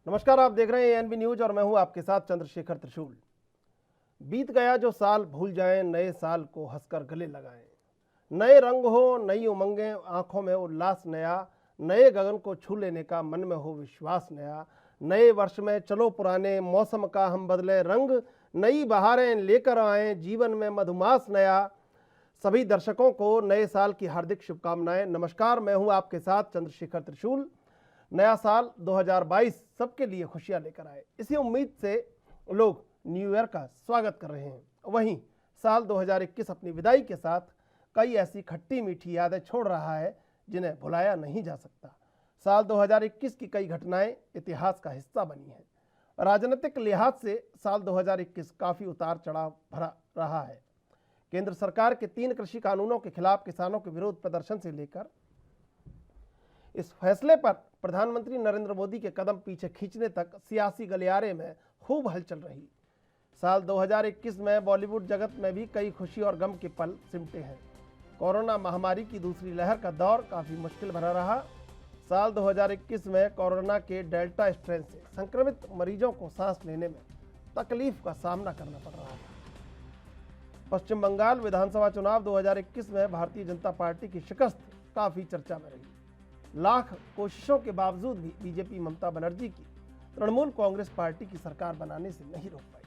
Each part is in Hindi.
नमस्कार, आप देख रहे हैं एएनबी न्यूज और मैं हूं आपके साथ चंद्रशेखर त्रिशूल। बीत गया जो साल भूल जाएं, नए साल को हंसकर गले लगाएं। नए रंग हो, नई उमंगें, आंखों में उल्लास नया, नए गगन को छू लेने का मन में हो विश्वास नया। नए वर्ष में चलो पुराने मौसम का हम बदले रंग, नई बहारें लेकर आए जीवन में मधुमास नया। सभी दर्शकों को नए साल की हार्दिक शुभकामनाएं। नमस्कार, मैं हूं आपके साथ चंद्रशेखर त्रिशूल। नया साल 2022 सबके लिए खुशियां लेकर आए, इसी उम्मीद से लोग न्यू ईयर का स्वागत कर रहे हैं। वहीं साल 2021 अपनी विदाई के साथ कई ऐसी खट्टी मीठी यादें छोड़ रहा है जिन्हें भुलाया नहीं जा सकता। साल 2021 की कई घटनाएं इतिहास का हिस्सा बनी हैं। राजनीतिक लिहाज से साल 2021 काफ़ी उतार चढ़ाव भरा रहा है। केंद्र सरकार के 3 कृषि कानूनों के खिलाफ किसानों के विरोध प्रदर्शन से लेकर इस फैसले पर प्रधानमंत्री नरेंद्र मोदी के कदम पीछे खींचने तक सियासी गलियारे में खूब हलचल रही। साल 2021 में बॉलीवुड जगत में भी कई खुशी और गम के पल सिमटे हैं। कोरोना महामारी की दूसरी लहर का दौर काफ़ी मुश्किल भरा रहा। साल 2021 में कोरोना के डेल्टा स्ट्रेन से संक्रमित मरीजों को सांस लेने में तकलीफ का सामना करना पड़ रहा था। पश्चिम बंगाल विधानसभा चुनाव 2021 में भारतीय जनता पार्टी की शिकस्त काफ़ी चर्चा में रही। लाख कोशिशों के बावजूद भी बीजेपी ममता बनर्जी की तृणमूल कांग्रेस पार्टी की सरकार बनाने से नहीं रोक पाई।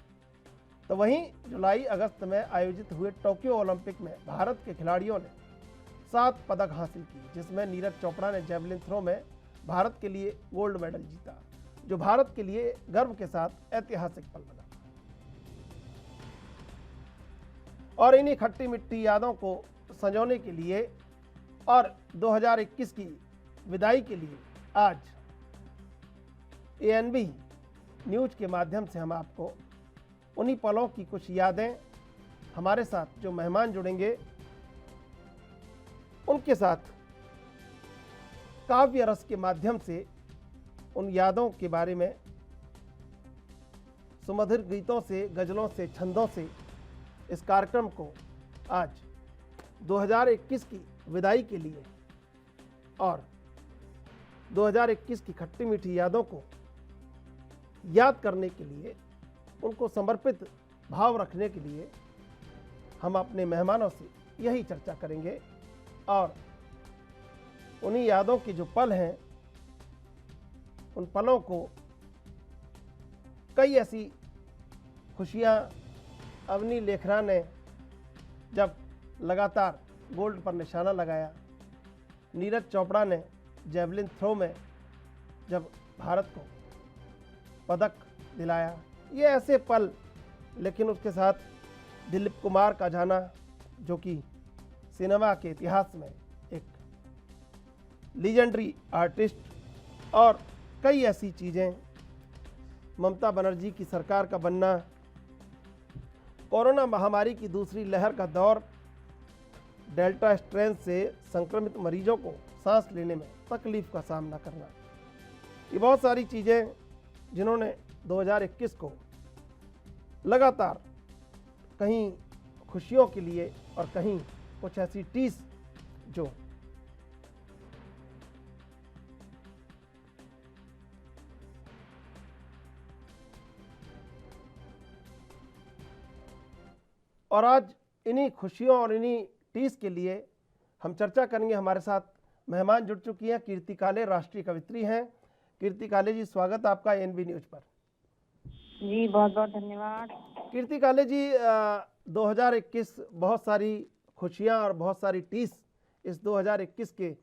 तो वहीं जुलाई अगस्त में आयोजित हुए टोक्यो ओलंपिक में भारत के खिलाड़ियों ने 7 पदक हासिल किए, जिसमें नीरज चोपड़ा ने जैवलिन थ्रो में भारत के लिए गोल्ड मेडल जीता, जो भारत के लिए गर्व के साथ ऐतिहासिक पल बना। और इन्हीं खट्टी मिट्टी यादों को संजोने के लिए और 2021 की विदाई के लिए आज एएनबी न्यूज के माध्यम से हम आपको उन्हीं पलों की कुछ यादें, हमारे साथ जो मेहमान जुड़ेंगे उनके साथ काव्य रस के माध्यम से उन यादों के बारे में सुमधुर गीतों से, गजलों से, छंदों से इस कार्यक्रम को आज 2021 की विदाई के लिए और 2021 की खट्टी मीठी यादों को याद करने के लिए, उनको समर्पित भाव रखने के लिए हम अपने मेहमानों से यही चर्चा करेंगे और उन्हीं यादों के जो पल हैं, उन पलों को कई ऐसी खुशियां अवनी लेखरा ने जब लगातार गोल्ड पर निशाना लगाया, नीरज चोपड़ा ने जैवलिन थ्रो में जब भारत को पदक दिलाया, ये ऐसे पल। लेकिन उसके साथ दिलीप कुमार का जाना, जो कि सिनेमा के इतिहास में एक लीजेंडरी आर्टिस्ट, और कई ऐसी चीज़ें, ममता बनर्जी की सरकार का बनना, कोरोना महामारी की दूसरी लहर का दौर, डेल्टा स्ट्रेन से संक्रमित मरीजों को सांस लेने में तकलीफ का सामना करना, ये बहुत सारी चीज़ें जिन्होंने 2021 को लगातार कहीं खुशियों के लिए और कहीं कुछ ऐसी टीस जो और आज इन्हीं खुशियों और इन्हीं टीस के लिए हम चर्चा करेंगे। हमारे साथ मेहमान जुड़ चुकी हैं। कीर्ति काले राष्ट्रीय कवित्री हैं। कीर्ति काले जी, स्वागत आपका एएनबी न्यूज पर। जी बहुत बहुत धन्यवाद। कीर्ति काले जी, 2021 बहुत सारी खुशियां और बहुत सारी टीस इस 2021 के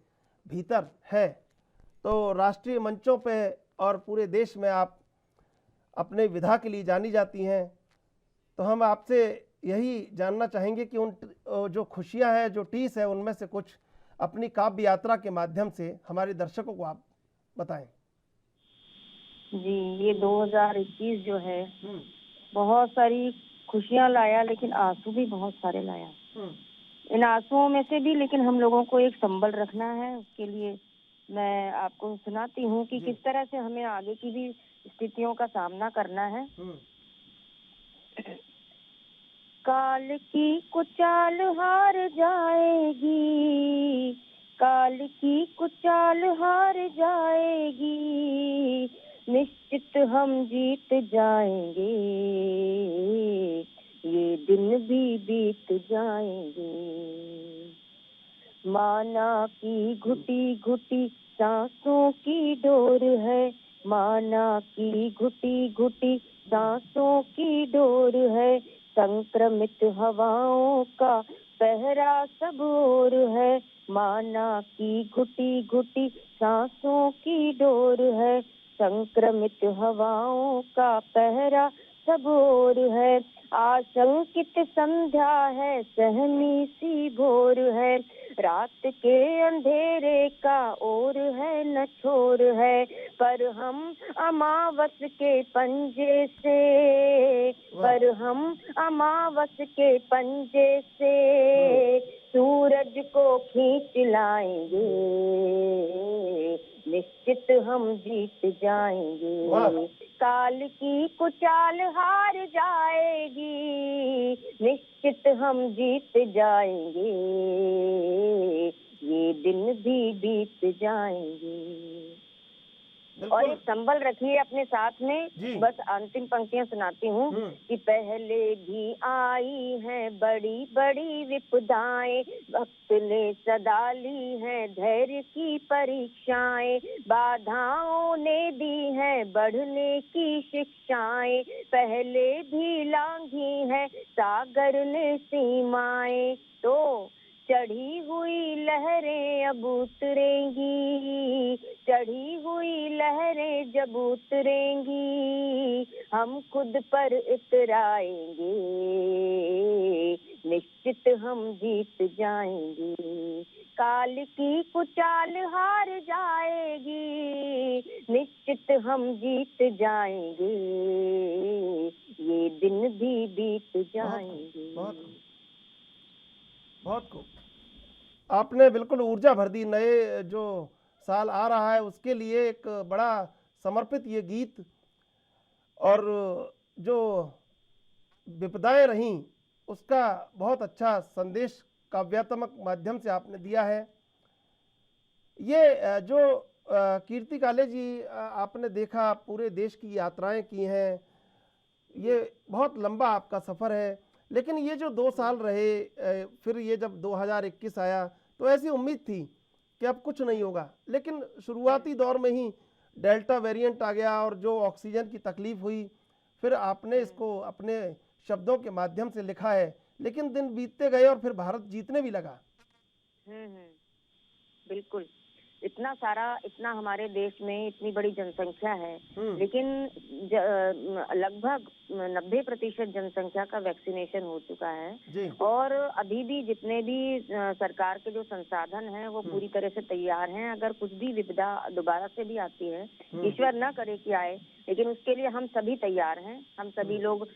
भीतर है। तो राष्ट्रीय मंचों पे और पूरे देश में आप अपने विधा के लिए जानी जाती हैं। तो हम आपसे यही जानना चाहेंगे कि उन जो खुशियां हैं, जो टीस है, उनमें से कुछ अपनी काव्य यात्रा के माध्यम से हमारे दर्शकों को आप बताएं। जी, ये 2021 जो है बहुत सारी खुशियां लाया, लेकिन आंसू भी बहुत सारे लाया। इन आंसुओं में से भी लेकिन हम लोगों को एक संबल रखना है। उसके लिए मैं आपको सुनाती हूँ कि किस तरह से हमें आगे की भी स्थितियों का सामना करना है। काल की कुचाल हार जाएगी, काल की कुचाल हार जाएगी, निश्चित हम जीत जाएंगे, ये दिन भी बीत जाएंगे। माना की घुटी घुटी सांसों की डोर है, माना की घुटी घुटी सांसों की डोर है, संक्रमित हवाओं का पहरा सब ओर है। माना की घुटी घुटी सांसों की डोर है, संक्रमित हवाओं का पहरा सब ओर है। आशंकित संध्या है, सहमी सी भोर है, रात के अंधेरे का ओर है न छोर है। पर हम अमावस के पंजे से, पर हम अमावस के पंजे से सूरज को खींच लाएंगे, निश्चित हम जीत जाएंगे। काल की कुचाल हार जाएगी, निश्चित हम जीत जाएंगे, ये दिन भी बीत जाएंगे। और एक संबल रखिए अपने साथ में, बस अंतिम पंक्तियां सुनाती हूँ कि पहले भी आई हैं बड़ी बड़ी विपदाएं, वक्त ने सदा ली हैं धैर्य की परीक्षाएं, बाधाओं ने दी हैं बढ़ने की शिक्षाएं, पहले भी लांघी हैं सागर ने सीमाएं। तो चढ़ी हुई लहरें अब उतरेंगी, चढ़ी हुई लहरें जब उतरेंगी, हम खुद पर इतराएंगे, निश्चित हम जीत जाएंगे। काल की कुचाल हार जाएगी, निश्चित हम जीत जाएंगे, ये दिन भी बीत जाएंगे। बहुत खूब, आपने बिल्कुल ऊर्जा भर दी। नए जो साल आ रहा है उसके लिए एक बड़ा समर्पित ये गीत, और जो विपदाएं रहीं उसका बहुत अच्छा संदेश काव्यात्मक माध्यम से आपने दिया है। ये जो कीर्ति काले जी, आपने देखा पूरे देश की यात्राएं की हैं, ये बहुत लंबा आपका सफ़र है, लेकिन ये जो 2 साल रहे, फिर ये जब 2021 आया तो ऐसी उम्मीद थी कि अब कुछ नहीं होगा, लेकिन शुरुआती दौर में ही डेल्टा वेरिएंट आ गया और जो ऑक्सीजन की तकलीफ हुई, फिर आपने इसको अपने शब्दों के माध्यम से लिखा है, लेकिन दिन बीतते गए और फिर भारत जीतने भी लगा। बिल्कुल, इतना हमारे देश में इतनी बड़ी जनसंख्या है, लेकिन लगभग 90% जनसंख्या का वैक्सीनेशन हो चुका है, और अभी भी जितने भी सरकार के जो संसाधन हैं वो पूरी तरह से तैयार हैं। अगर कुछ भी विपदा दोबारा से भी आती है, ईश्वर न करे कि आए, लेकिन उसके लिए हम सभी तैयार हैं। हम सभी लोग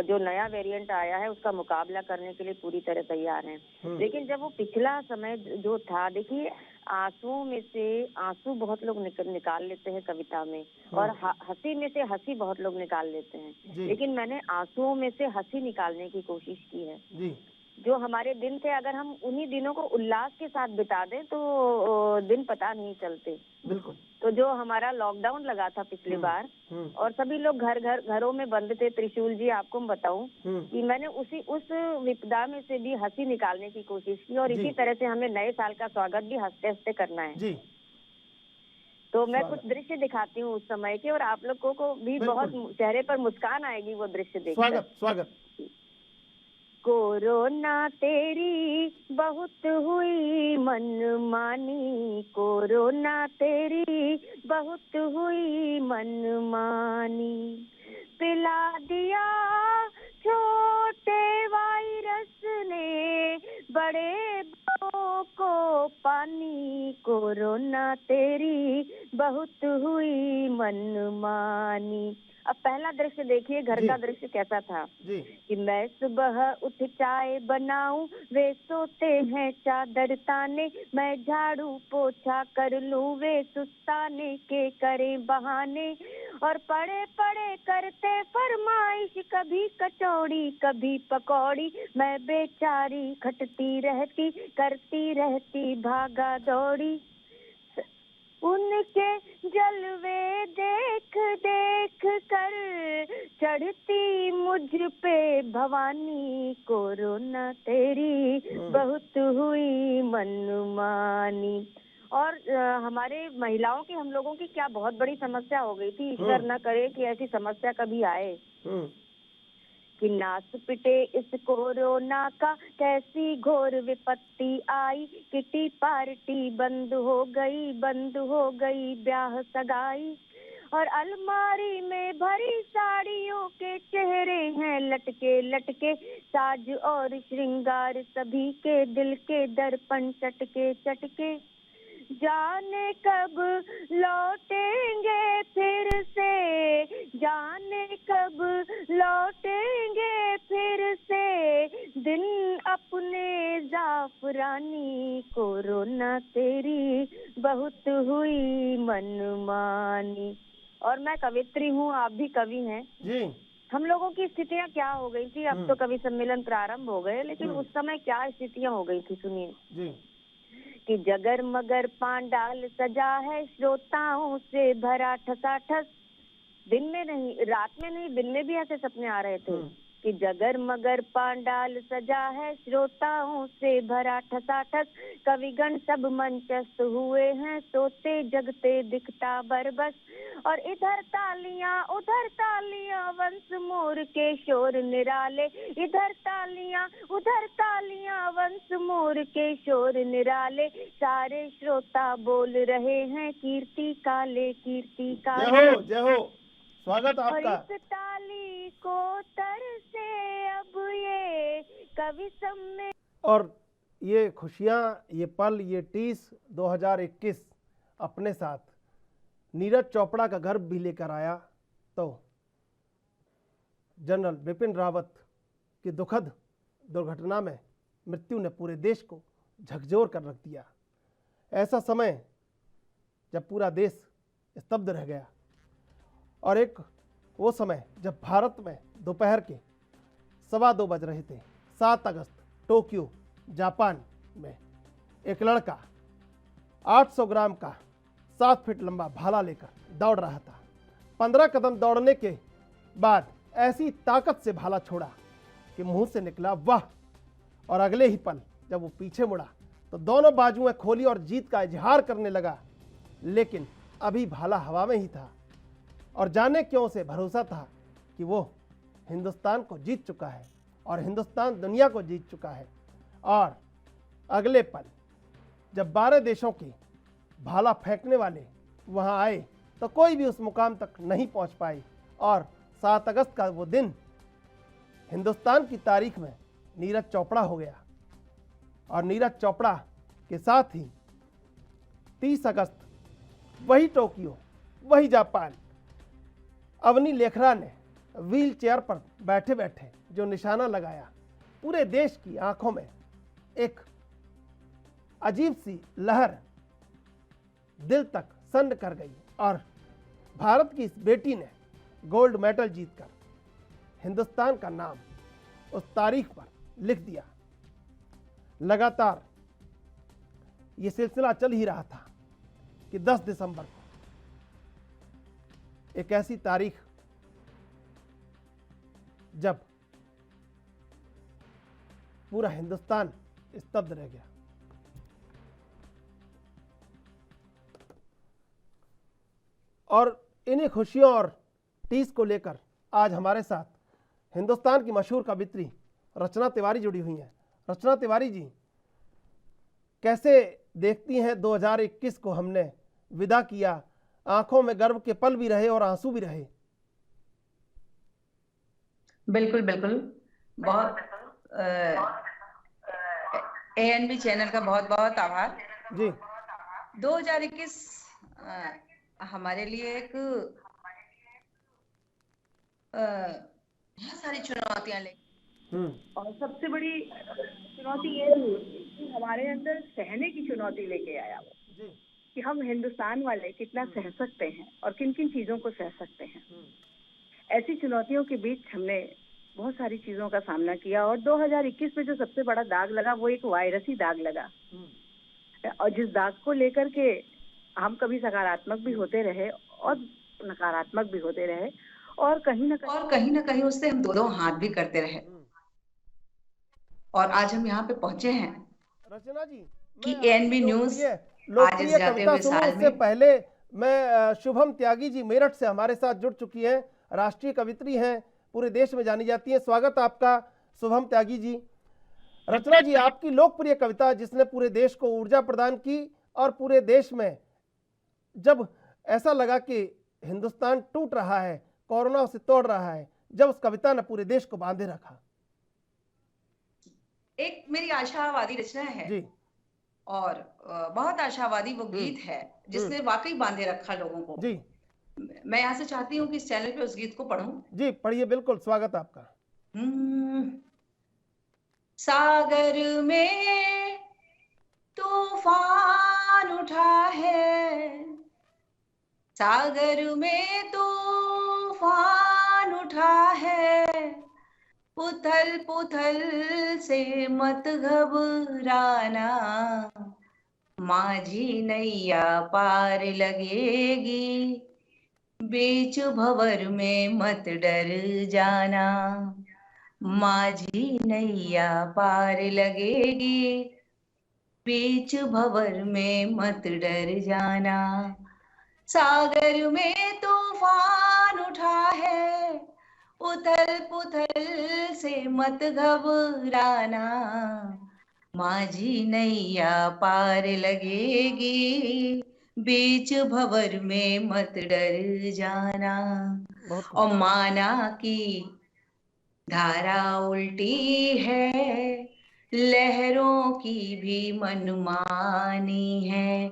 जो नया वेरिएंट आया है उसका मुकाबला करने के लिए पूरी तरह तैयार हैं। लेकिन जब वो पिछला समय जो था, देखिए आंसुओं में से आंसू बहुत लोग निकाल लेते हैं कविता में, और हंसी में से हंसी बहुत लोग निकाल लेते हैं, लेकिन मैंने आंसुओं में से हंसी निकालने की कोशिश की है। जो हमारे दिन थे, अगर हम उन्हीं दिनों को उल्लास के साथ बिता दें तो दिन पता नहीं चलते। बिल्कुल। तो जो हमारा लॉकडाउन लगा था पिछली बार, और सभी लोग घरों में बंद थे, त्रिशूल जी आपको मैं बताऊं कि मैंने उस विपदा में से भी हंसी निकालने की कोशिश की, और इसी तरह से हमें नए साल का स्वागत भी हंसते हंसते करना है। तो मैं कुछ दृश्य दिखाती हूँ उस समय के, और आप लोगों को भी बहुत चेहरे पर मुस्कान आएगी वो दृश्य देखकर। स्वागत। कोरोना तेरी बहुत हुई मनमानी, कोरोना तेरी बहुत हुई मनमानी, पिला दिया छोटे वायरस ने बड़े बड़ों को पानी, कोरोना तेरी बहुत हुई मनमानी। अब पहला दृश्य देखिए, घर का दृश्य कैसा था कि मैं सुबह उठ चाय बनाऊं, वे सोते हैं चादर ताने, मैं झाड़ू पोछा कर लूं, वे सुस्ताने के करें बहाने, और पड़े पड़े करते फरमाइश, कभी कचौड़ी कभी पकौड़ी, मैं बेचारी खटती रहती करती रहती भागा दौड़ी, उनके जलवे देख देख कर चढ़ती मुझ पे भवानी, कोरोना तेरी बहुत हुई मनमानी। और हमारे महिलाओं की, हम लोगों की क्या बहुत बड़ी समस्या हो गई थी। ईश्वर न करे कि ऐसी समस्या कभी आए कि नास पिटे इस कोरोना का, कैसी घोर विपत्ति आई। किटी पार्टी बंद हो गई ब्याह सगाई। और अलमारी में भरी साड़ियों के चेहरे हैं लटके लटके, साज और श्रृंगार सभी के दिल के दर्पण चटके चटके। जाने कब लौटेंगे फिर से, जाने कब लौटेंगे फिर से दिन अपने जाफरानी, कोरोना तेरी बहुत हुई मनमानी। और मैं कवित्री हूँ, आप भी कवि हैं जी। हम लोगों की स्थितियाँ क्या हो गई थी। अब तो कवि सम्मेलन प्रारंभ हो गए, लेकिन उस समय क्या स्थितियाँ हो गई थी, सुनिए जी। कि जगर मगर पांडाल सजा है, श्रोताओं से भरा ठसाठस। दिन में नहीं, रात में नहीं, दिन में भी ऐसे सपने आ रहे थे कि जगर मगर पांडाल सजा है, श्रोताओं से भरा ठसाठस। कविगण सब मंचस्थ हुए हैं, सोते जगते दिखता बरबस। और इधर तालियां उधर तालियां, वंश मोर के शोर निराले। इधर तालियां उधर तालियां, वंश मोर के शोर निराले। सारे श्रोता बोल रहे हैं, कीर्ति काले कीर्ति काले। जय हो, जय हो, स्वागत आपका। और इस ताली को तर से अब ये कवि सम्मेलन। और ये खुशियाँ, ये पल, ये 2021 अपने साथ नीरज चोपड़ा का गर्व भी लेकर आया, तो जनरल बिपिन रावत की दुखद दुर्घटना में मृत्यु ने पूरे देश को झकझोर कर रख दिया। ऐसा समय जब पूरा देश स्तब्ध रह गया, और एक वो समय जब भारत में दोपहर के 2:15 बज रहे थे। 7 अगस्त टोक्यो जापान में एक लड़का 800 ग्राम का 7 फीट लंबा भाला लेकर दौड़ रहा था। 15 कदम दौड़ने के बाद ऐसी ताकत से भाला छोड़ा कि मुंह से निकला वाह। और अगले ही पल जब वो पीछे मुड़ा तो दोनों बाजुएं खोली और जीत का इजहार करने लगा, लेकिन अभी भाला हवा में ही था। और जाने क्यों उसे भरोसा था कि वो हिंदुस्तान को जीत चुका है और हिंदुस्तान दुनिया को जीत चुका है। और अगले पल जब 12 देशों के भाला फेंकने वाले वहां आए तो कोई भी उस मुकाम तक नहीं पहुंच पाए। और 7 अगस्त का वो दिन हिंदुस्तान की तारीख में नीरज चोपड़ा हो गया। और नीरज चोपड़ा के साथ ही 30 अगस्त वही टोक्यो, वही जापान, अवनी लेखरा ने व्हील चेयर पर बैठे बैठे जो निशाना लगाया, पूरे देश की आंखों में एक अजीब सी लहर दिल तक सन्न कर गई। और भारत की इस बेटी ने गोल्ड मेडल जीतकर हिंदुस्तान का नाम उस तारीख पर लिख दिया। लगातार ये सिलसिला चल ही रहा था कि 10 दिसंबर को एक ऐसी तारीख जब पूरा हिंदुस्तान स्तब्ध रह गया। और इन्हीं खुशियों और 30 को लेकर आज हमारे साथ हिंदुस्तान की मशहूर कवित्री रचना तिवारी जुड़ी हुई हैं। रचना तिवारी जी, कैसे देखती हैं 2021 को हमने विदा किया, आंखों में गर्व के पल भी रहे और आंसू भी रहे। बिल्कुल बिल्कुल, बहुत ANB चैनल का बहुत बहुत आभार जी। 2021 हमारे लिए एक बहुत सारी चुनौतियां लेके, और सबसे बड़ी चुनौती ये थी कि हमारे अंदर सहने की चुनौती लेके आया वो, कि हम हिंदुस्तान वाले कितना सह सकते हैं और किन किन चीजों को सह सकते हैं। ऐसी चुनौतियों के बीच हमने बहुत सारी चीजों का सामना किया। और 2021 में जो सबसे बड़ा दाग लगा वो एक वायरसी दाग लगा, और जिस दाग को लेकर के हम कभी सकारात्मक भी होते रहे और नकारात्मक भी होते रहे, और कहीं ना कहीं उससे हम दोनों हाथ भी करते रहे, और आज हम यहाँ पे पहुंचे हैं रचना जी, कि मैं एएनबी न्यूज आज इस लोकप्रिय जाते कविता हुए सुनूं साल उससे में। पहले मैं शुभम त्यागी जी मेरठ से हमारे साथ जुड़ चुकी हैं, राष्ट्रीय कवित्री हैं, पूरे देश में जानी जाती हैं। स्वागत आपका शुभम त्यागी जी। रचना जी, आपकी लोकप्रिय कविता जिसने पूरे देश को ऊर्जा प्रदान की और पूरे देश में जब ऐसा लगा कि हिंदुस्तान टूट रहा है, कोरोना उसे तोड़ रहा है, जब उस कविता ने पूरे देश को बांधे रखा। एक मेरी आशावादी रचना है जी। और बहुत आशावादी वो गीत है जिसने वाकई बांधे रखा लोगों को। जी। मैं यहाँ से चाहती हूँ कि इस चैनल पे उस गीत को पढूं। जी पढ़िए, बिल्कुल स्वागत आपका। सागर में तूफान उठा है, सागर में तूफान उठा है, पुथल पुथल से मत घबराना, माझी नैया पार लगेगी, बीच भंवर में मत डर जाना, माझी नैया पार लगेगी, बीच भंवर में मत डर जाना। सागर में तूफान उठा है, उथल पुथल से मत घबराना, माझी नैया पार लगेगी, बीच भंवर में मत डर जाना। और माना की धारा उल्टी है, लहरों की भी मनमानी है,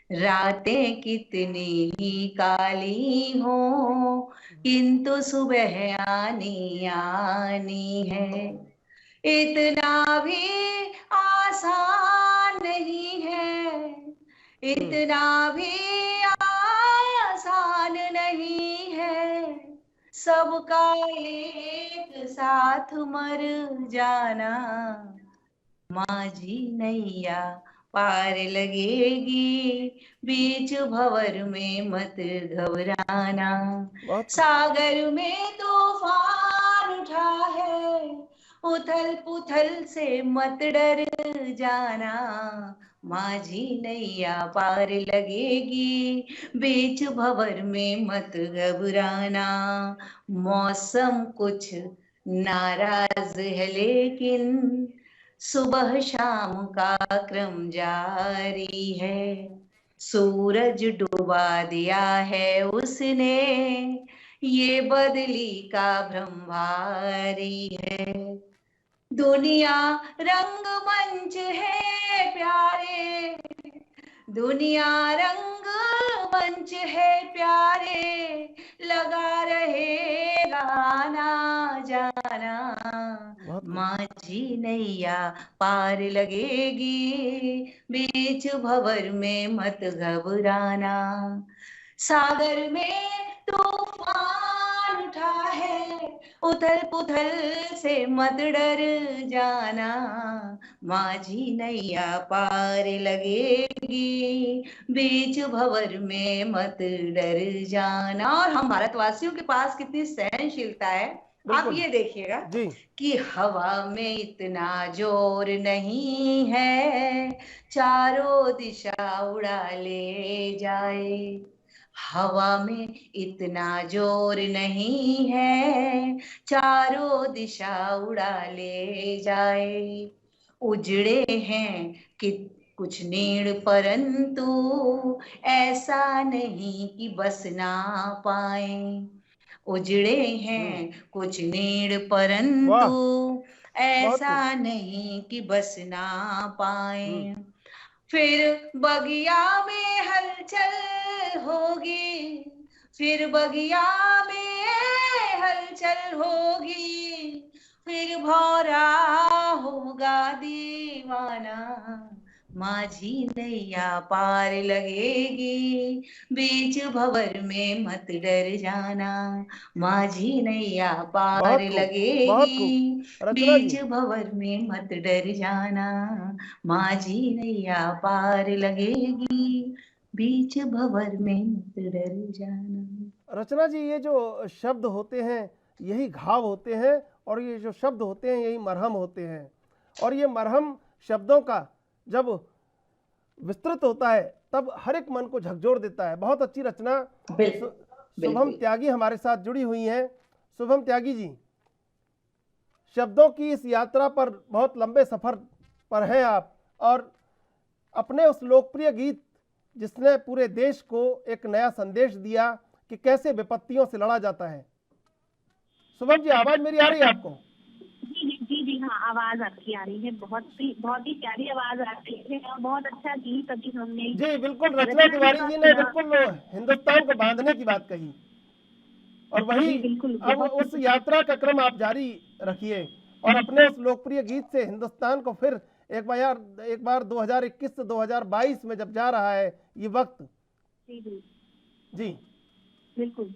रातें कितनी ही काली हो, किंतु सुबह आनी आनी है, इतना भी आसान नहीं है, इतना भी आसान नहीं है, सबका एक साथ मर जाना, माझी नैया पार लगेगी, बीच भंवर में मत घबराना। सागर में तूफान उठा है, उथल पुथल से मत डर जाना, माझी नैया पार लगेगी, बीच भंवर में मत घबराना। मौसम कुछ नाराज है लेकिन सुबह शाम का क्रम जारी है, सूरज डुबा दिया है उसने, ये बदली का भ्रम भारी है, दुनिया रंगमंच है प्यारे, दुनिया रंगमंच है प्यारे, लगा रहेगा आना जाना, माझी नैया पार लगेगी, बीच भंवर में मत घबराना। सागर में तूफान उठा है, उथल पुथल से मत डर जाना, माझी नैया पार लगेगी, बीच भंवर में मत डर जाना। और हम भारतवासियों के पास कितनी सहनशीलता है, आप ये देखिएगा कि हवा में इतना जोर नहीं है, चारों दिशा उड़ा ले जाए, हवा में इतना जोर नहीं है, चारों दिशा उड़ा ले जाए, उजड़े हैं कि कुछ नीड़ परंतु ऐसा नहीं कि बस ना पाए, उजड़े हैं कुछ नीड़ परंतु ऐसा नहीं कि बस ना पाए, फिर बगिया में हलचल होगी, फिर बगिया में हलचल होगी, फिर भौरा होगा दीवाना, माझी नैया पार लगेगी, बीच भंवर में मत डर जाना, माझी नैया पार लगेगी, बीच भंवर में मत डर जाना, माझी नैया पार लगेगी, बीच भंवर में डर जाना। रचना जी, ये जो शब्द होते हैं यही घाव होते हैं, और ये जो शब्द होते हैं यही मरहम होते हैं, और ये मरहम शब्दों का जब विस्तृत होता है तब हर एक मन को झकझोर देता है। बहुत अच्छी रचना। शुभम त्यागी हमारे साथ जुड़ी हुई हैं। शुभम त्यागी जी, शब्दों की इस यात्रा पर बहुत लंबे सफर पर हैं आप, और अपने उस लोकप्रिय गीत जिसने पूरे देश को एक नया संदेश दिया कि कैसे विपत्तियों से लड़ा जाता है। शुभम जी, आवाज मेरी आ रही है आपको? जी जी हाँ, आवाज आपकी आ रही है। बहुत ही प्यारी आवाज आ रही है और बहुत अच्छा गीत अभी हमने। जी बिल्कुल, रचना तिवारी जी ने बिल्कुल हिंदुस्तान को बांधने की बात कही, और वही अब उस यात्रा का क्रम आप जारी रखिए, और अपने उस लोकप्रिय गीत से हिंदुस्तान को फिर एक बार 2021 से 2022 में जब जा रहा है ये वक्त। जी जी जी बिल्कुल,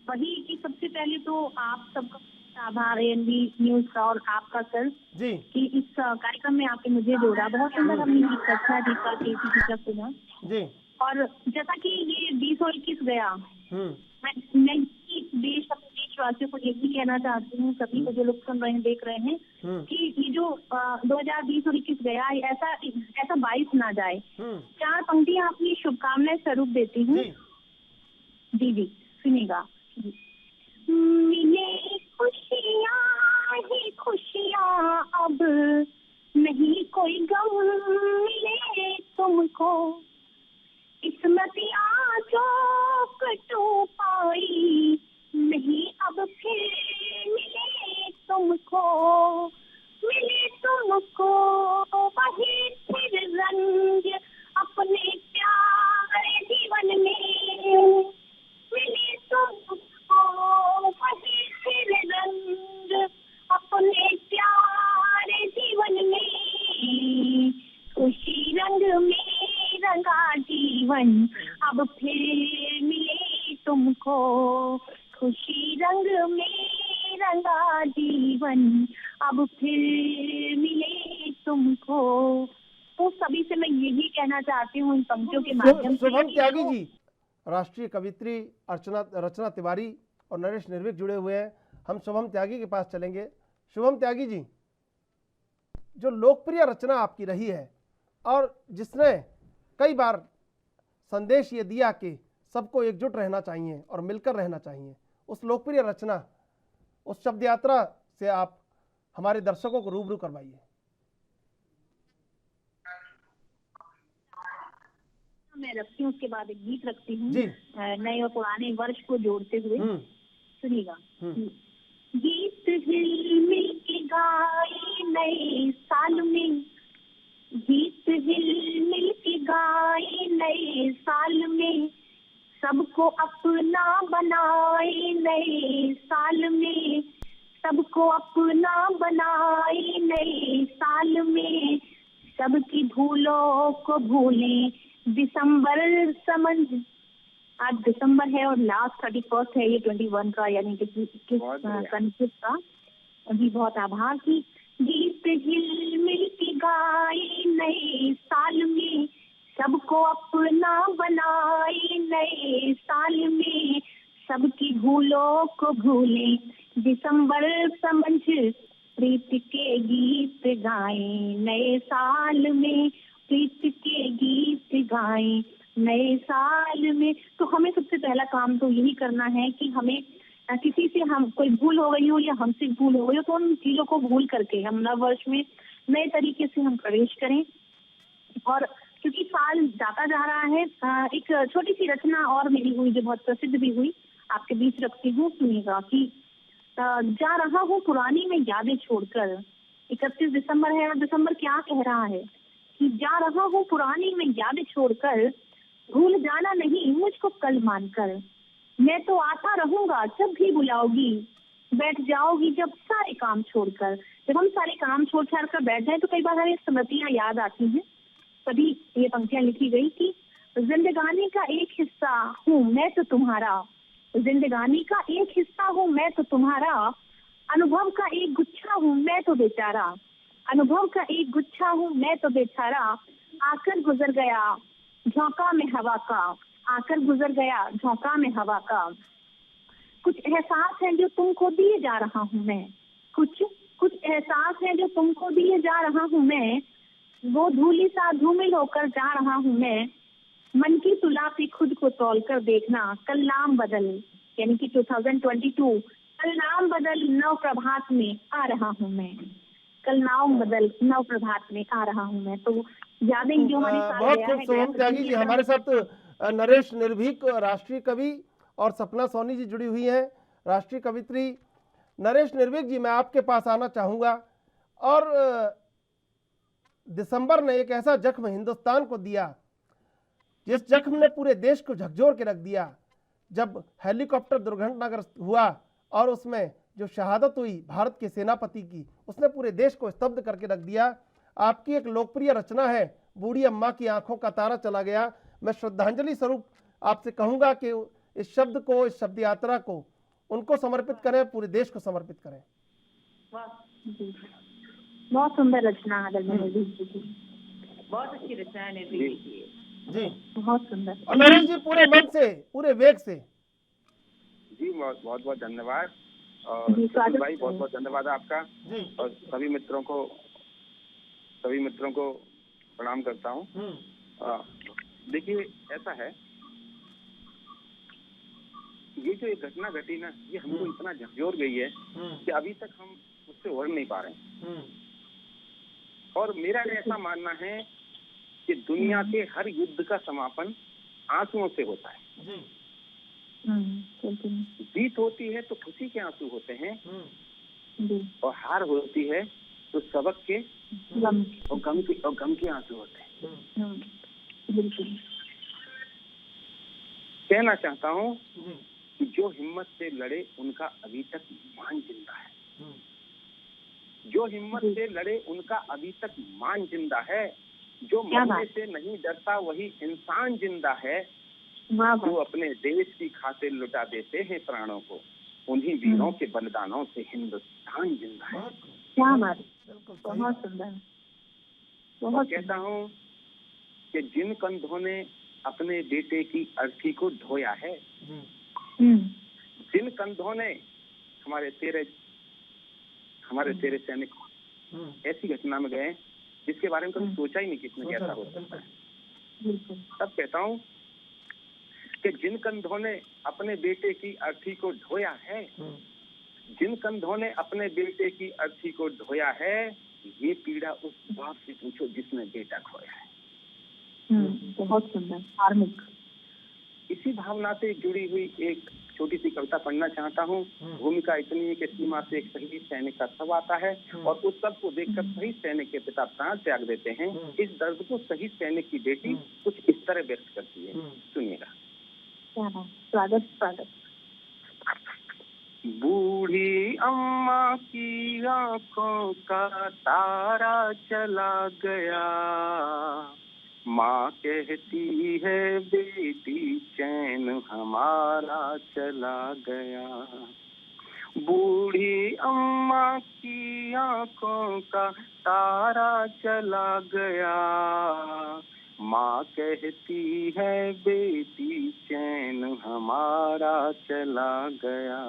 वही कि सबसे पहले तो आप सबका आभार ANB न्यूज का और आपका सर जी कि इस कार्यक्रम में आपने मुझे जोड़ा। बहुत सुंदर हमने रचना जी का KC सुना जी। और जैसा कि ये 20 और 21 गया, मैं देश अपने देशवासियों को यही कहना चाहती हूँ, सभी को जो लोग सुन रहे हैं देख रहे हैं, कि ये जो 2020 और 21 गया ऐसा 22 ना जाए। 4 पंक्तियां अपनी शुभकामनाएं स्वरूप देती हूँ। जी जी सुनिएगा। मिले खुशियाँ ही खुशियाँ, अब नहीं कोई गम मिले तुमको, किस्मतियाँ जो कटो पाई, नहीं अब फिर मिले तुमको, मिले तुमको वही फिर रंग अपने प्यारे जीवन में, मिले तुमको वही फिर रंग अपने प्यारे जीवन में, खुशी रंग में रंगा जीवन, अब फिर मिले तुमको, खुशी रंग में रंगा जीवन, अब फिर मिले तुमको। तो सभी से मैं यही कहना चाहती हूँ इन पंक्तियों के माध्यम से। शुभम त्यागी जी, राष्ट्रीय कवित्री रचना तिवारी और नरेश निर्विक जुड़े हुए हैं। हम शुभम त्यागी के पास चलेंगे। शुभम त्यागी जी, जो लोकप्रिय रचना आपकी रही है और जिसने कई बार संदेश ये दिया कि सबको एकजुट रहना चाहिए और मिलकर रहना चाहिए, उस लोकप्रिय रचना, उस शब्द यात्रा से आप हमारे दर्शकों को रूबरू करवाइए। मैं रखती हूँ, उसके बाद एक गीत रखती हूँ नए और पुराने वर्ष को जोड़ते हुए। सुनिएगा। गीत हिल मिल के गाए नए साल में, गीत हिल मिल के गाए नए साल में, सबको अपना बनाए नए साल में, सबको अपना बनाए नए साल में, सबकी भूलों को भूलें दिसंबर समझ। आज दिसंबर है और लास्ट 31 है ये 21 का, यानी कि 21 का। अभी बहुत आभार की गीत हिल मिल के गाए नए साल में, सबको अपना बनाए नए साल में, सबकी भूलों को भूलें दिसंबर समझ, प्रीत के गीत गाएं नए साल में, प्रीत के गीत गाएं नए साल में। तो हमें सबसे पहला काम तो यही करना है कि हमें किसी से हम कोई भूल हो गई हो या हमसे भूल हो गई हो तो उन चीजों को भूल करके हम नव वर्ष में नए तरीके से हम प्रवेश करें। और क्योंकि साल जाता जा रहा है, एक छोटी सी रचना और मेरी हुई जो बहुत प्रसिद्ध भी हुई, आपके बीच रखती हूँ, सुनिएगा कि जा रहा हूँ पुरानी में यादें छोड़कर। 31 दिसंबर है और दिसंबर क्या कह रहा है कि जा रहा हूँ पुरानी में यादें छोड़कर, भूल जाना नहीं मुझको कल मानकर, मैं तो आता रहूंगा जब भी बुलाओगी, बैठ जाओगी जब सारे काम छोड़कर। जब हम सारे काम छोड़ छाड़ कर बैठ जाए तो कई बार हमें स्मृतियां याद आती हैं। तभी ये पंक्तियां लिखी गई कि जिंदगानी का एक हिस्सा हूँ मैं तो तुम्हारा, जिंदगानी का एक हिस्सा हूँ मैं तो तुम्हारा, अनुभव का एक गुच्छा हूँ मैं तो बेचारा, अनुभव का एक गुच्छा हूँ मैं तो बेचारा, आकर गुजर गया झोंका में हवा का, आकर गुजर गया झोंका में हवा का। कुछ एहसास है जो तुमको दिए जा रहा हूँ मैं, कुछ कुछ एहसास है जो तुमको दिए जा रहा हूँ मैं, वो धूली सा धूमिल होकर जा रहा हूँ मैं। मन की तुला पे खुद को तौल कर देखना, कल नाम बदल, यानी कि 2022, कल नाम बदल नव प्रभात में आ रहा हूँ मैं, कल नाम बदल नव प्रभात में आ रहा हूँ मैं। तो यादें जो हमारी साथ बहुत गया खूब है, सोहम त्यागी जी हमारे साथ नरेश निर्भीक राष्ट्रीय कवि और सपना सोनी जी जुड़ी हुई हैं, राष्ट्रीय कवित्री। नरेश निर्भीक जी, मैं आपके पास आना चाहूँगा। और दिसंबर ने एक ऐसा जख्म हिंदुस्तान को दिया जिस जख्म ने पूरे देश को झकझोर के रख दिया। जब हेलीकॉप्टर दुर्घटनाग्रस्त हुआ और उसमें जो शहादत हुई भारत के सेनापति की, उसने पूरे देश को स्तब्ध करके रख दिया। आपकी एक लोकप्रिय रचना है बूढ़ी अम्मा की आंखों का तारा चला गया। मैं श्रद्धांजलि स्वरूप आपसे कहूंगा कि इस शब्द को, इस शब्द यात्रा को उनको समर्पित करें, पूरे देश को समर्पित करें। बहुत सुंदर रचना है निर्भीक जी की, बहुत अच्छी रचना है निर्भीक की जी, बहुत सुंदर। और नरेश जी पूरे मन से, पूरे वेग से जी बहुत बहुत धन्यवाद। और जी, स्वागत भाई बहुत बहुत धन्यवाद आपका जी। और सभी मित्रों को प्रणाम करता हूँ। देखिए ऐसा है, ये जो एक घटना घटी ना, ये हमको इतना झकझोर गई है कि अभी तक हम उससे उभर नहीं पा रहे हैं। और मेरा ऐसा मानना है कि दुनिया के हर युद्ध का समापन आंसुओं से होता है। जीत होती है तो खुशी के आंसू होते हैं, और हार होती है तो सबक के और गम के आंसू होते हैं। कहना चाहता हूँ कि जो हिम्मत से लड़े उनका अभी तक मान जिंदा है, जो हिम्मत से लड़े उनका अभी तक मान जिंदा है, जो मरने से नहीं डरता वही इंसान जिंदा है, जो अपने देश की खातिर लुटा देते हैं प्राणों को, उन्हीं वीरों के बलिदानों से हिंदुस्तान जिंदा है। क्या बात, बहुत सुंदर। बहुत कहता हूँ कि जिन कंधों ने अपने बेटे की अर्थी को ढोया है, जिन कंधों ने हमारे तेरे सैनिक ऐसी घटना में गए जिसके बारे में कभी सोचा ही नहीं किसने कैसा हो सकता है। तब कहता हूँ कि जिन कंधों ने अपने बेटे की अर्थी को ढोया है, जिन कंधों ने अपने बेटे की अर्थी को ढोया है, ये पीड़ा उस बाप से पूछो जिसने बेटा खोया है। बहुत सुंदर, धार्मिक। इसी भावना से जुड़ी हुई एक छोटी सी कविता पढ़ना चाहता हूँ। भूमिका इतनी है कि सीमा से एक शहीद सैनिक का शव आता है और उस सब को देखकर शहीद सैनिक के पिता प्राण त्याग देते हैं। इस दर्द को शहीद सैनिक की बेटी कुछ इस तरह व्यक्त करती है, सुनिएगा। स्वागत। बूढ़ी अम्मा की आंखों का तारा चला गया, माँ कहती है बेटी चैन हमारा चला गया। बूढ़ी अम्मा की आंखों का तारा चला गया, माँ कहती है बेटी चैन हमारा चला गया।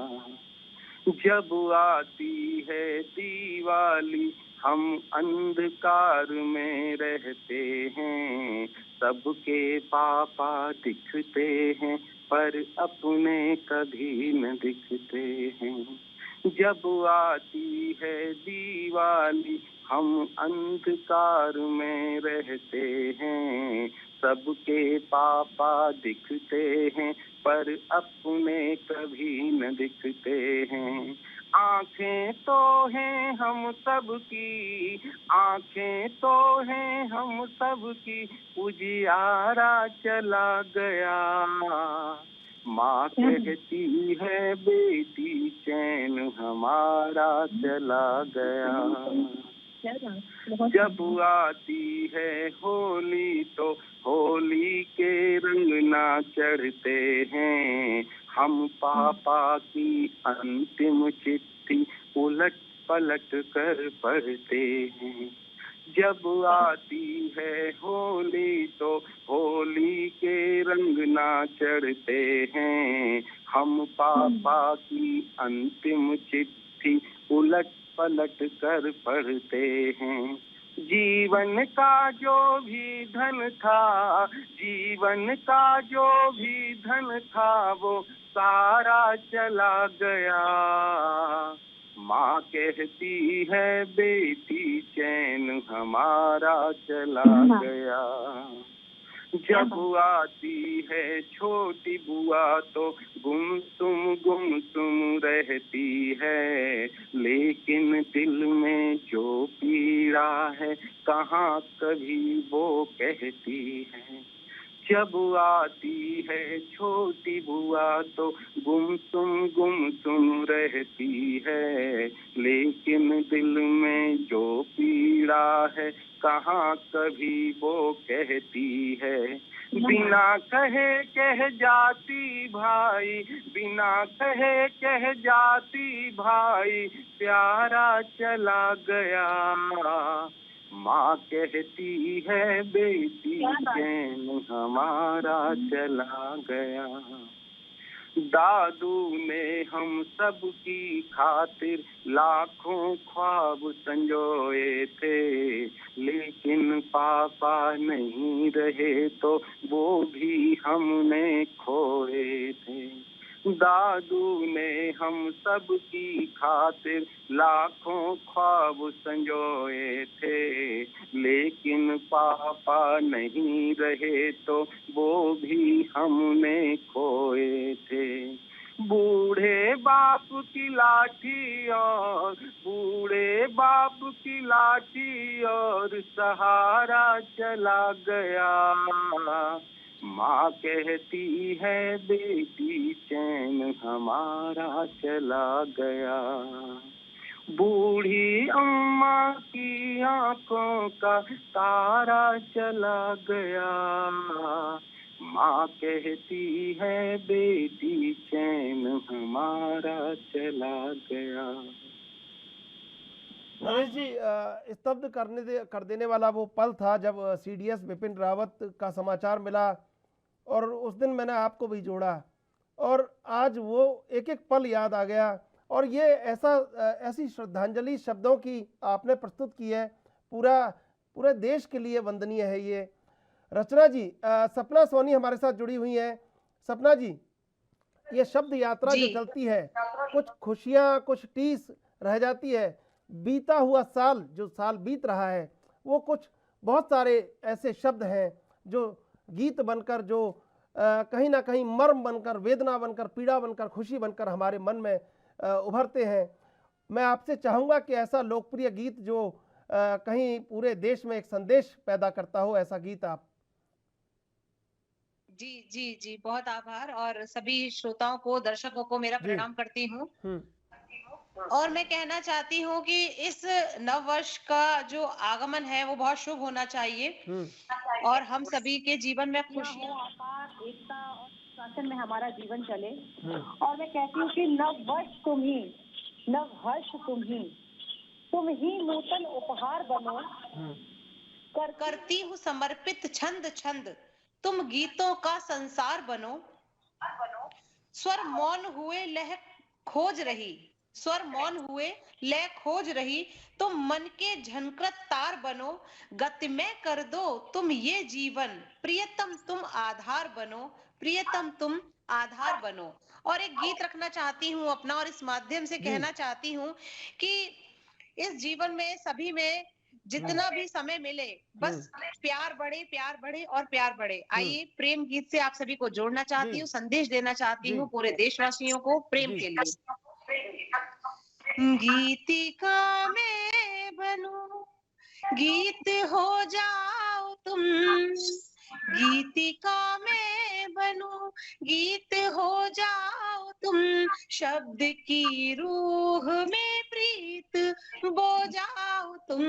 जब आती है दिवाली हम अंधकार में रहते हैं, सबके पापा दिखते हैं पर अपने कभी न दिखते हैं। जब आती है दिवाली हम अंधकार में रहते हैं, सबके पापा दिखते हैं पर अपने कभी न दिखते हैं। आँखें तो हैं हम सबकी, आँखें तो हैं हम सबकी, उजियारा चला गया। माँ कहती है बेटी चैन हमारा चला गया। जब आती है होली तो होली के रंग ना चढ़ते हैं, हम पापा की अंतिम चिट्ठी उलट पलट कर पढ़ते हैं। जब आती है होली तो होली के रंग ना चढ़ते हैं, हम पापा की अंतिम चिट्ठी उलट पलट कर पढ़ते हैं। जीवन का जो भी धन था, जीवन का जो भी धन था, वो सारा चला गया। माँ कहती है बेटी चैन हमारा चला गया। जब आती है छोटी बुआ तो गुमसुम रहती है, लेकिन दिल में जो पीड़ा है कहाँ कभी वो कहती है। जब आती है छोटी बुआ तो गुमसुम रहती है, लेकिन दिल में जो पीड़ा है कहाँ कभी वो कहती है। बिना कहे कह जाती भाई, बिना कहे कह जाती भाई, प्यारा चला गया। माँ कहती है बेटी चैन हमारा चला गया। दादू ने हम सब की खातिर लाखों ख्वाब संजोए थे, लेकिन पापा नहीं रहे तो वो भी हमने खोए थे। दादू ने हम सब की खातिर लाखों ख्वाब संजोए थे, लेकिन पापा नहीं रहे तो वो भी हमने खोए थे। बूढ़े बाप की लाठी और बूढ़े बाप की लाठी और सहारा चला गया। माँ कहती है बेटी चैन हमारा चला गया। बूढ़ी अम्मा की आंखों का तारा चला गया। माँ कहती है बेटी चैन हमारा चला गया। नरेश जी, स्तब्ध कर देने वाला वो पल था जब सीडीएस बिपिन रावत का समाचार मिला, और उस दिन मैंने आपको भी जोड़ा, और आज वो एक एक पल याद आ गया। और ये ऐसी श्रद्धांजलि शब्दों की आपने प्रस्तुत की है, पूरे देश के लिए वंदनीय है ये। रचना जी, सपना सोनी हमारे साथ जुड़ी हुई हैं। सपना जी, ये शब्द यात्रा जो चलती है, कुछ खुशियाँ कुछ टीस रह जाती है। बीता हुआ साल, जो साल बीत रहा है, वो कुछ बहुत सारे ऐसे शब्द हैं जो गीत बनकर, जो कहीं ना कहीं मर्म बनकर, वेदना बनकर, पीड़ा बनकर, खुशी बनकर हमारे मन में उभरते हैं। मैं आपसे चाहूँगा कि ऐसा लोकप्रिय गीत जो कहीं पूरे देश में एक संदेश पैदा करता हो, ऐसा गीत आप। जी जी जी, बहुत आभार, और सभी श्रोताओं को, दर्शकों को मेरा प्रणाम करती हूँ। और मैं कहना चाहती हूँ कि इस नव वर्ष का जो आगमन है वो बहुत शुभ होना चाहिए, और हम सभी के जीवन में खुशी, आकार, एकता और शासन में हमारा जीवन चले। और मैं कहती हूँ कि नव वर्ष तुम ही, नव हर्ष तुम ही नूतन उपहार बनो। करती हूँ समर्पित छंद छंद, तुम गीतों का संसार बनो। स्वर मौन हुए लह खोज रही, स्वर मौन हुए लय खोज रही, तुम मन के झनकत तार बनो। गतिमय कर दो तुम ये जीवन, प्रियतम तुम आधार बनो, प्रियतम तुम आधार बनो। और एक गीत रखना चाहती हूँ अपना, और इस माध्यम से कहना चाहती हूँ कि इस जीवन में सभी में जितना भी समय मिले, बस प्यार बढ़े और प्यार बढ़े। आइए प्रेम गीत से आप सभी को जोड़ना चाहती हूँ, संदेश देना चाहती हूँ पूरे देशवासियों को प्रेम के लिए। गीतिका में बनूं, गीत हो जाओ तुम, गीतिका में बनूं, गीत हो जाओ तुम, शब्द की रूह में प्रीत बो जाओ तुम।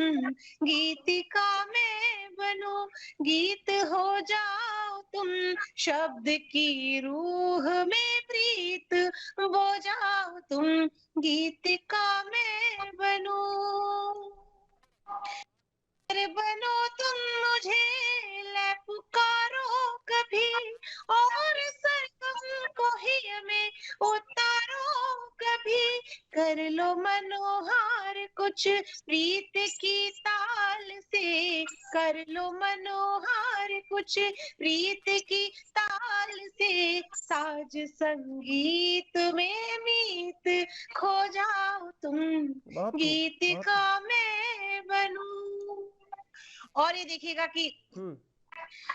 गीतिका में बनो, गीत हो जाओ तुम, शब्द की रूह में प्रीत बो जाओ तुम, गीतिका में बनो। मेरे बनो तुम मुझे ले पुकारो कभी, और सरगम को ही में उतारो कभी। कर लो मनोहार कुछ प्रीत की ताल से, कर लो मनोहार कुछ प्रीत की ताल से। साज संगीत में मीत खो जाओ तुम, गीतिका मैं बनूं। और ये देखिएगा कि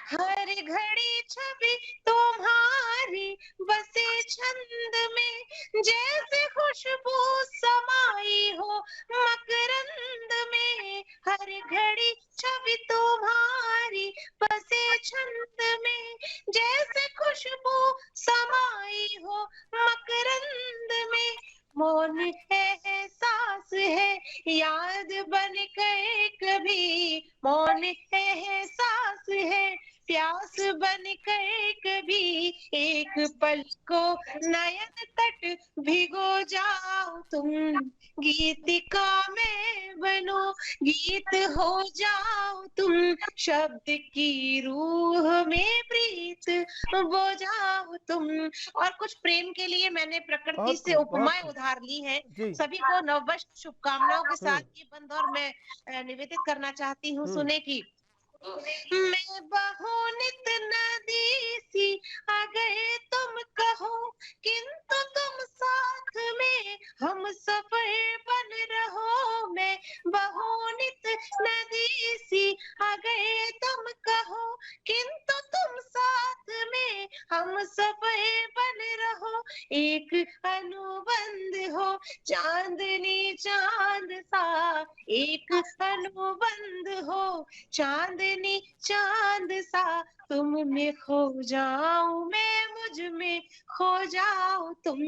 हर घड़ी छवि तुम्हारी बसे छंद में, जैसे खुशबू समाई हो मकरंद में। हर घड़ी छवि तुम्हारी बसे छंद में, जैसे खुशबू समाई हो मकरंद में। मौन है एहसास है याद बन गए कभी, मौन है एहसास है प्यास बन गए कभी। एक पल को नयन तट भिगो जाओ तुम, गीतिका में बनो गीत हो जाओ तुम। शब्द की रूह में प्रीत बो जाओ तुम। और कुछ प्रेम के लिए मैंने प्रकृति से उपमाएं उधार ली हैं। सभी को नववर्ष शुभकामनाओं के साथ ये बंद और मैं निवेदित करना चाहती हूँ। सुने की मैं बहुनित नदी सी अगर तुम कहो, किंतु तुम साथ में हम सफर बन रहो। मैं बहुनित नदी सी अगर तुम कहो, किंतु तुम साथ में हम सफर बन रहो। एक अनुबंध हो चांदनी चांद सा, एक अनुबंध हो चांदनी चांद सा। तुम में खो जाऊं मैं, मुझ में खो जाओ तुम।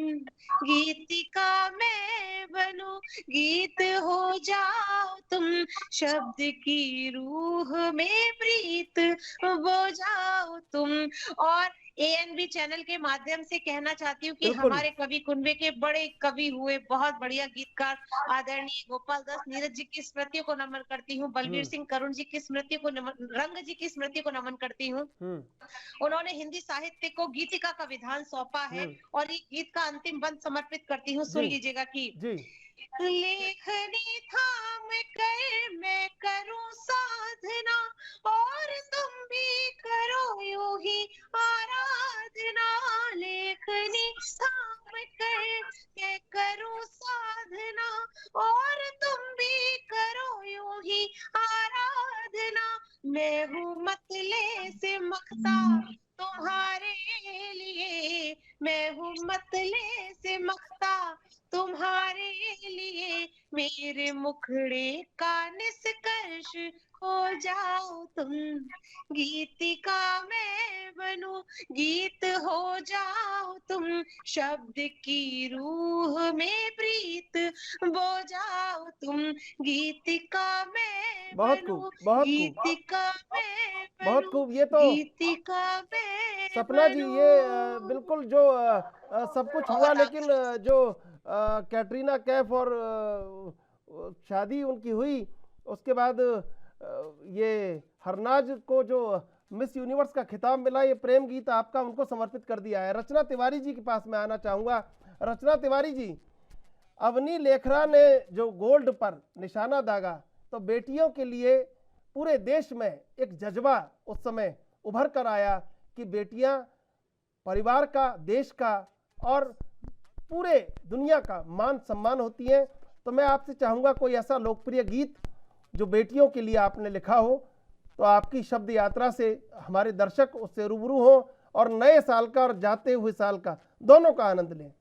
गीतिका मैं बनूं, गीत हो जाओ तुम। शब्द की रूह में प्रीत बो जाओ तुम। और ANB चैनल के माध्यम से कहना चाहती हूँ कि हमारे कवि कुनबे के बड़े कवि हुए बहुत बढ़िया गीतकार आदरणीय गोपाल दास नीरज जी की स्मृतियों को नमन करती हूँ। बलबीर सिंह करुण जी की स्मृति को नमन, रंग जी की स्मृति को नमन करती हूँ। उन्होंने हिंदी साहित्य को गीतिका का विधान सौंपा है और ये गीत का अंतिम बंद समर्पित करती हूँ। सुन लीजिएगा कि लेखनी थाम कर मैं करूं साधना, और तुम भी करो यूं ही आराधना। लेखनी थाम कर मैं करूं साधना, और तुम भी करो यूं ही आराधना। मैं हूँ मतले से मखता तुम्हारे लिए, मैं हूँ मतले से मखता तुम्हारे लिए। मेरे मुखड़े का निष्कर्ष हो जाओ तुम, गीतिका मैं बनूं, गीत हो जाओ तुम। शब्द की रूह में प्रीत बो जाओ तुम, गीतिका मैं बनूं, गीतिका मैं बनूं, बहुत खूब। ये तो गीतिका मैं सपना जी, ये बिल्कुल जो सब कुछ हुआ, लेकिन जो कैटरीना कैफ और शादी उनकी हुई, उसके बाद ये हरनाज को जो मिस यूनिवर्स का खिताब मिला, ये प्रेम गीत आपका उनको समर्पित कर दिया है। रचना तिवारी जी के पास मैं आना चाहूँगा। रचना तिवारी जी, अवनी लेखरा ने जो गोल्ड पर निशाना दागा, तो बेटियों के लिए पूरे देश में एक जज्बा उस समय उभर कर आया कि बेटियां परिवार का, देश का और पूरे दुनिया का मान सम्मान होती हैं। तो मैं आपसे चाहूँगा कोई ऐसा लोकप्रिय गीत जो बेटियों के लिए आपने लिखा हो, तो आपकी शब्द यात्रा से हमारे दर्शक उससे रूबरू हो और नए साल का और जाते हुए साल का दोनों का आनंद लें।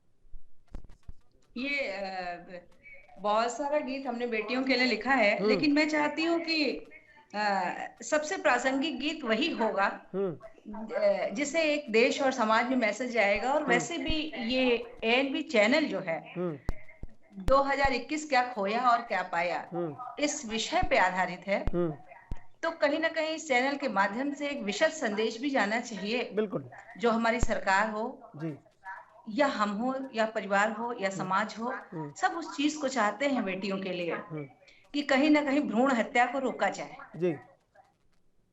ये बहुत सारा गीत हमने बेटियों के लिए लिखा है, लेकिन मैं चाहती हूँ कि सबसे प्रासंगिक गीत वही होगा जिसे एक देश और समाज में मैसेज आएगा। और वैसे भी ये ANB चैनल जो है 2021 क्या खोया और क्या पाया, इस विषय पे आधारित है। तो कहीं ना कहीं इस चैनल के माध्यम से एक विशद संदेश भी जाना चाहिए। बिल्कुल। जो हमारी सरकार हो जी, या हम हो या परिवार हो या समाज हो, सब उस चीज को चाहते हैं बेटियों के लिए कि कहीं ना कहीं भ्रूण हत्या को रोका जाए। जी।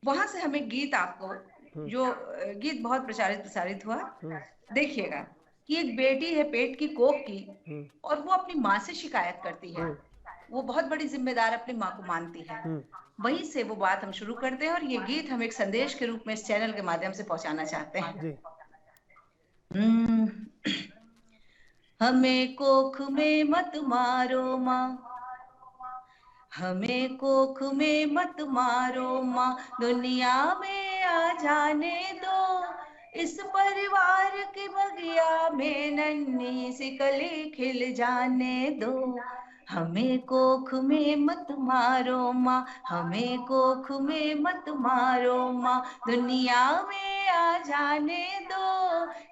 वहां से हमें गीत आपको जो गीत बहुत प्रसारित हुआ, देखिएगा कि एक बेटी है पेट की कोख की और वो अपनी माँ से शिकायत करती है, वो बहुत बड़ी जिम्मेदार अपनी माँ को मानती है। वहीं से वो बात हम शुरू करते हैं और ये गीत हम एक संदेश के रूप में इस चैनल के माध्यम से पहुंचाना चाहते हैं। हमें कोख में मत मारो माँ, हमें कोख में मत मारो माँ, दुनिया में आ जाने दो, इस परिवार की बगिया में नन्ही सी कली खिल जाने दो। हमें कोख में मत मारो माँ, हमें कोख में मत मारो माँ, दुनिया में आ जाने दो,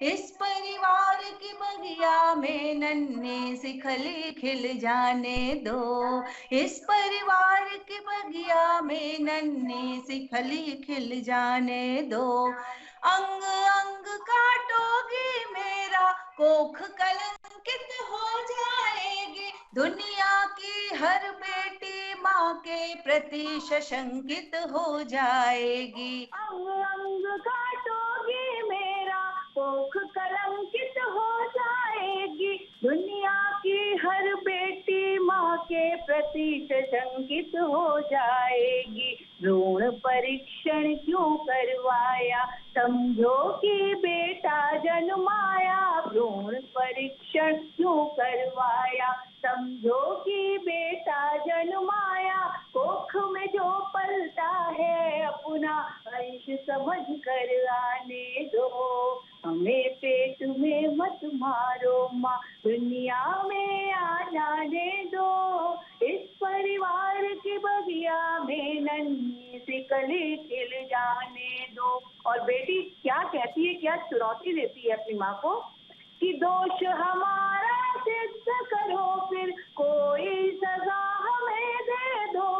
इस परिवार की बगिया में नन्ही सी कली खिल जाने दो, इस परिवार की बगिया में नन्ही सी कली खिल जाने दो। अंग अंग काटोगी मेरा, कोख कलंकित हो जाएगी, दुनिया की हर बेटी माँ के प्रति सशंकित हो जाएगी। अंग अंग काटोगी मेरा, कोख कलंकित हो जाएगी, दुनिया की हर बेटी माँ के प्रति सशंकित हो जाएगी। भ्रूण परीक्षण क्यों करवाया, समझो कि बेटा जन्माया, भ्रूण परीक्षण क्यों करवाया, समझो कि बेटा जन्माया, कोख में जो पलता है अपना अंश समझ कर आने दो। हमें पेट में मत मारो माँ, दुनिया में आ जाने दो, इस परिवार की बगिया में नन्ही सी कली खिल जाने दो। और बेटी क्या कहती है, क्या चुनौती देती है अपनी माँ को कि दोष हमारा सिद्ध करो, फिर कोई सजा हमें दे दो,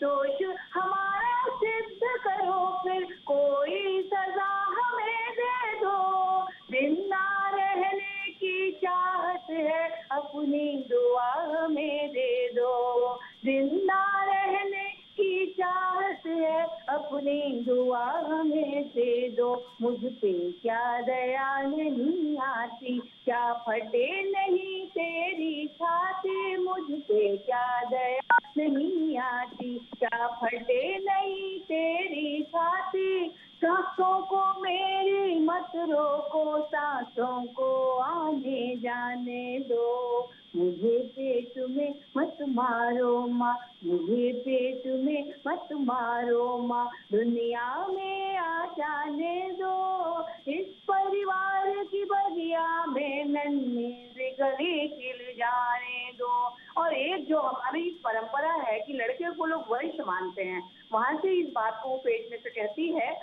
दोष हमारा सिद्ध करो, फिर कोई सजा हमें दे दो। जिंदा रहने की चाहत है, अपनी दुआ हमें दे दो, जिंदा रहने की चाहत है, अपनी दुआ हमें दे दो। मुझ पे क्या दया नहीं आती, क्या फटे नहीं तेरी छाती, मुझ पे क्या दया नहीं आती, क्या फटे नहीं तेरी छाती। सांसों को मेरी मत रोको, सांसों को आने जाने दो, मुझे पेट में मत मारो माँ, मुझे पेट में मत मारो माँ, दुनिया में आ जाने दो, इस परिवार की बगिया में नन्ही सी कली खिल जाने दो। और एक जो हमारी परंपरा है कि लड़के को लोग वंश मानते हैं, वहां से इस बात को पेट में से कहती है,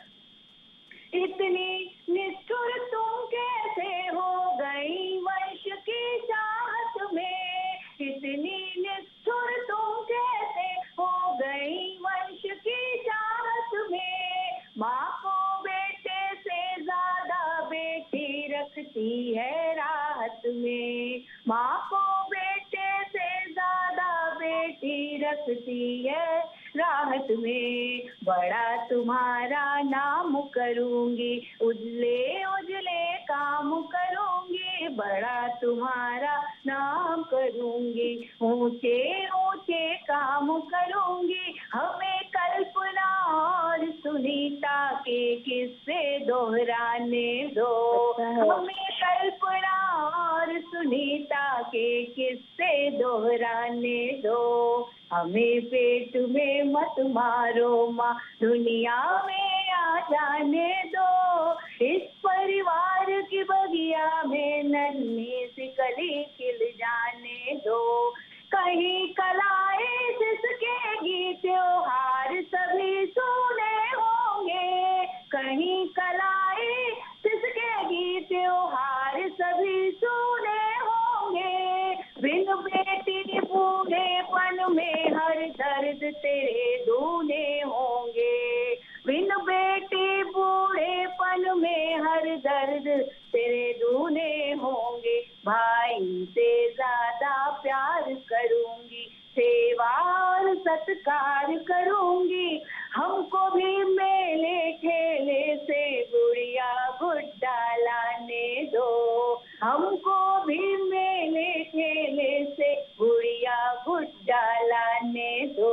इतनी निष्ठुर तुम कैसे हो गई वंश की चाहत में, इतनी निष्ठुर तुम कैसे हो गई वंश की चाहत में। माँ को बेटे से ज्यादा बेटी रखती है राहत में, माँ को बेटे से ज्यादा बेटी रखती है राहत में। बड़ा तुम्हारा नाम करूंगी, उजले उजले काम करूंगी, बड़ा तुम्हारा नाम करूंगी, ऊंचे ऊंचे काम करूंगी। हमें कल्पना और सुनीता के किस्से दोहराने दो, हमें कल्पना और सुनीता के किस्से दोहराने दो। हमें पेट में मत मारो माँ, दुनिया में आ जाने दो, इस परिवार की बगिया में नन्ही सी कली खिल जाने दो। कहीं कलाए जिसके त्योहार सभी सुने होंगे, कहीं कलाए जिसके त्योहार सभी सुने होंगे। बिन बेटी बूढ़ेपन में हर दर्द तेरे दूने होंगे, बिन बेटी बूढ़ेपन में हर दर्द तेरे दूने होंगे। भाई से ज्यादा प्यार करूंगी, सेवा और सत्कार करूंगी। हमको भी मेले ठेले से गुड़िया गुड्डा लाने दो, हमको भी मेले ठेले से गुड़िया गुड्डा लाने दो।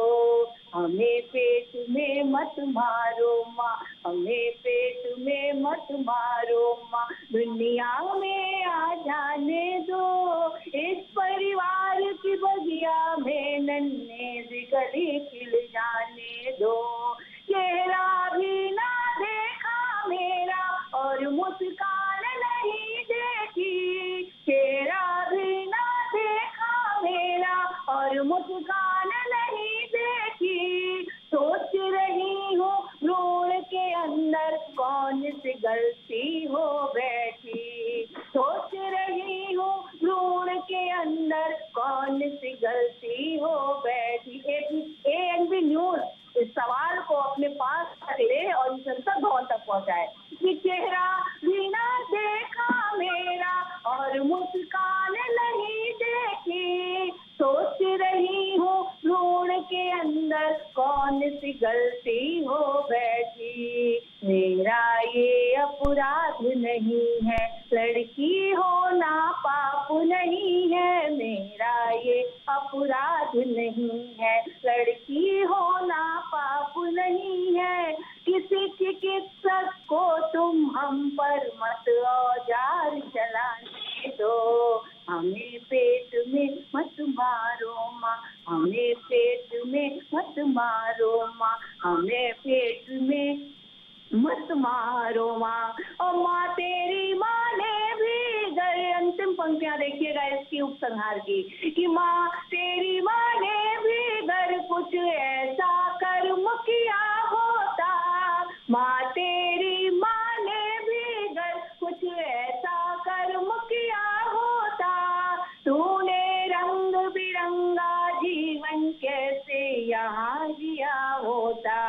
हमें पेट में मत मारो माँ, हमें पेट में मत मारो माँ, दुनिया में आ जाने दो। इस परिवार की बगिया में नन्हे से कली खिल जाने दो। चेहरा भी ना देखा मेरा और मुस्कान नहीं देखी, चेहरा भी ना देखा मेरा और मुस्कान नहीं देखी। सोच रही हूँ भ्रूण के अंदर कौन सी गलती हो बैठी, सोच रही हूँ भ्रूण के अंदर कौन सी गलती हो बैठी। ANB न्यूज़ इस सवाल को अपने पास रख ले और संसद भवन तक पहुँचाए कि चेहरा भी ना देखा मेरा और मुस्कान नहीं देखी। सोच रही हूँ भ्रूण के अंदर कौन सी गलती हो बैठी। मेरा ये अपराध नहीं है, लड़की होना पाप नहीं है। मेरा ये अपराध नहीं है, लड़की होना पाप नहीं है। किसी चिकित्सक को तुम हम पर मत औजार चलाने दो। हमें पेट में मत मारो माँ, हमें पेट में मत मारो माँ, हमें पेट में मत मारो माँ। और माँ तेरी माँ ने भी गए, अंतिम पंक्तियां देखिएगा इसकी उपसंहार की, कि माँ तेरी माँ ने भी घर कुछ ऐसा कर्म किया होता। माँ तेरी माँ ने भी घर कुछ ऐसा कर्म किया होता। तूने रंग बिरंगा जीवन कैसे यहाँ जिया होता,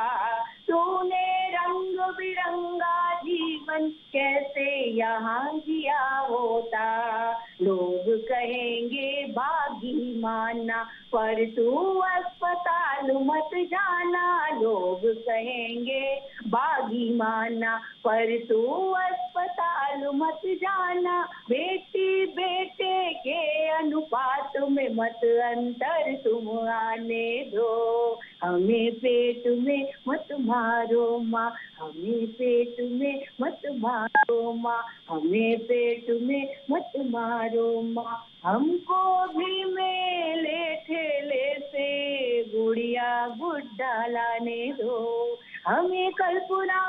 तूने रंग बिरंगा जीवन कैसे यहाँ जिया होता। लोग कहेंगे बागी माना पर तू अस्पताल मत जाना, लोग कहेंगे बागी माना पर तू अस्पताल मत जाना। बेटी बेटे के अनुपात में मत अंतर तुम आने दो। हमें पेट में मत मारो माँ, हमें पेट में मत मारो माँ, हमें पेट में मत मारो माँ। हमको भी मेले ठेले से गुड़िया गुड्डा लाने दो। हमें कल्पना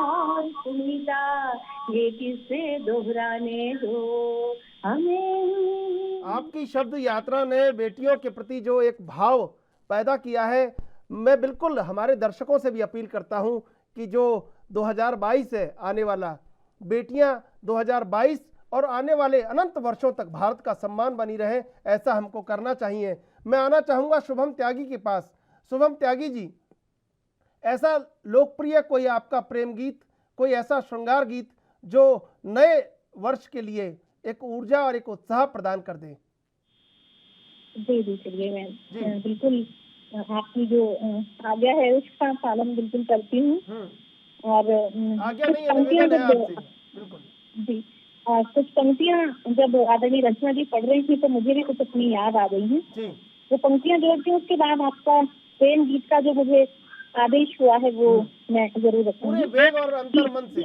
और सुनीता ये किस्से दोहराने दो। हमें आपकी शब्द यात्रा ने बेटियों के प्रति जो एक भाव पैदा किया है, मैं बिल्कुल हमारे दर्शकों से भी अपील करता हूं कि जो 2022 है आने वाला, बेटियां 2022 और आने वाले अनंत वर्षों तक भारत का सम्मान बनी रहे, ऐसा हमको करना चाहिए। मैं आना चाहूँगा शुभम त्यागी के पास। शुभम त्यागी जी, ऐसा लोकप्रिय कोई आपका प्रेम गीत, कोई ऐसा श्रृंगार गीत जो नए वर्ष के लिए एक ऊर्जा और एक उत्साह प्रदान कर दे। जी जी, चलिए मैं बिल्कुल आपकी जो आज्ञा है उसका पालन बिल्कुल करती हूँ। और आज्ञा नहीं है, निवेदन है आपसे। बिल्कुल जी, कुछ पंक्तियाँ जब आदरणीय रचना जी पढ़ रही थी तो मुझे भी कुछ अपनी याद आ गई हैं। वो पंक्तियाँ जोड़ती हूँ, उसके बाद आपका प्रेम गीत का जो मुझे आदेश हुआ है वो मैं जरूर रखूंगी पूरे वेग और अंतर्मन से।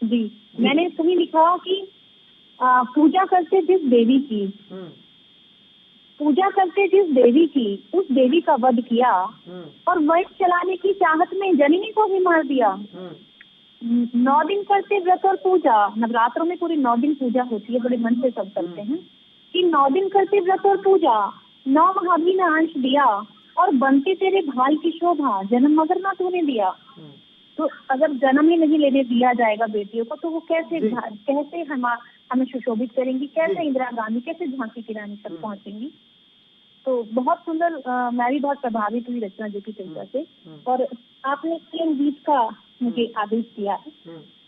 जी, मैंने कहीं लिखा कि पूजा करते जिस देवी की, पूजा करते जिस देवी की, उस देवी का वध किया और वैश चलाने की चाहत में जननी को भी मार दिया। 9 दिन करते व्रत और पूजा, नवरात्रों में पूरे 9 दिन पूजा होती है, बड़े मन से सब करते हैं, कि 9 दिन करते व्रत और पूजा, 9 महावी ने अंश दिया और बनते तेरे भाई की शोभा, जन्म मगर ना तूने दिया। तो अगर जन्म ही नहीं लेने दिया जाएगा बेटियों को तो वो कैसे हमें सुशोभित करेंगी, कैसे इंदिरा गांधी, कैसे झांसी की रानी तक पहुंचेंगी। तो बहुत सुंदर, मैं भी बहुत प्रभावित हुई रचना जी की चर्चा से। और आपने प्रेम गीत का मुझे आदेश दिया है,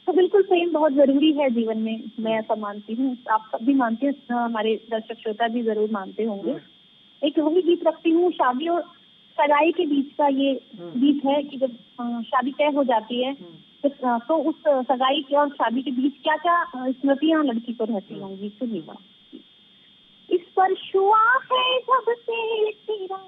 तो बिल्कुल प्रेम बहुत जरूरी है जीवन में, मैं ऐसा मानती हूँ, आप सब भी मानते हैं, हमारे दर्शक श्रोता भी जरूर मानते होंगे। एक वही गीत रखती हूँ, सगाई के बीच का ये गीत है कि जब शादी तय हो जाती है तो उस सगाई के और शादी के बीच क्या क्या स्मृतियां लड़की को रहती होंगी। सुनिएगा। इस पर छुआ है जब से तेरा,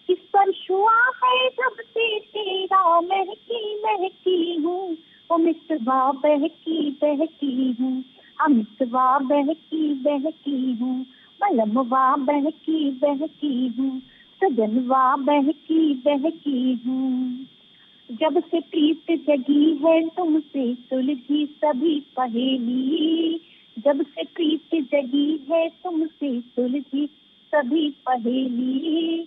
इस पर छुआ है जब से तेरा, महकी महकी हूँ वो मितवा बहकी बहकी हूँ, अमितवा बहकी बहकी हूँ, बलमवा बहकी बहकी हूँ, सजनवा बहकी बहकी हूँ। जब से प्रीत जगी है तुमसे सुलझी सभी पहेली, जब से प्रीत जगी है तुमसे सुलझी सभी पहेली,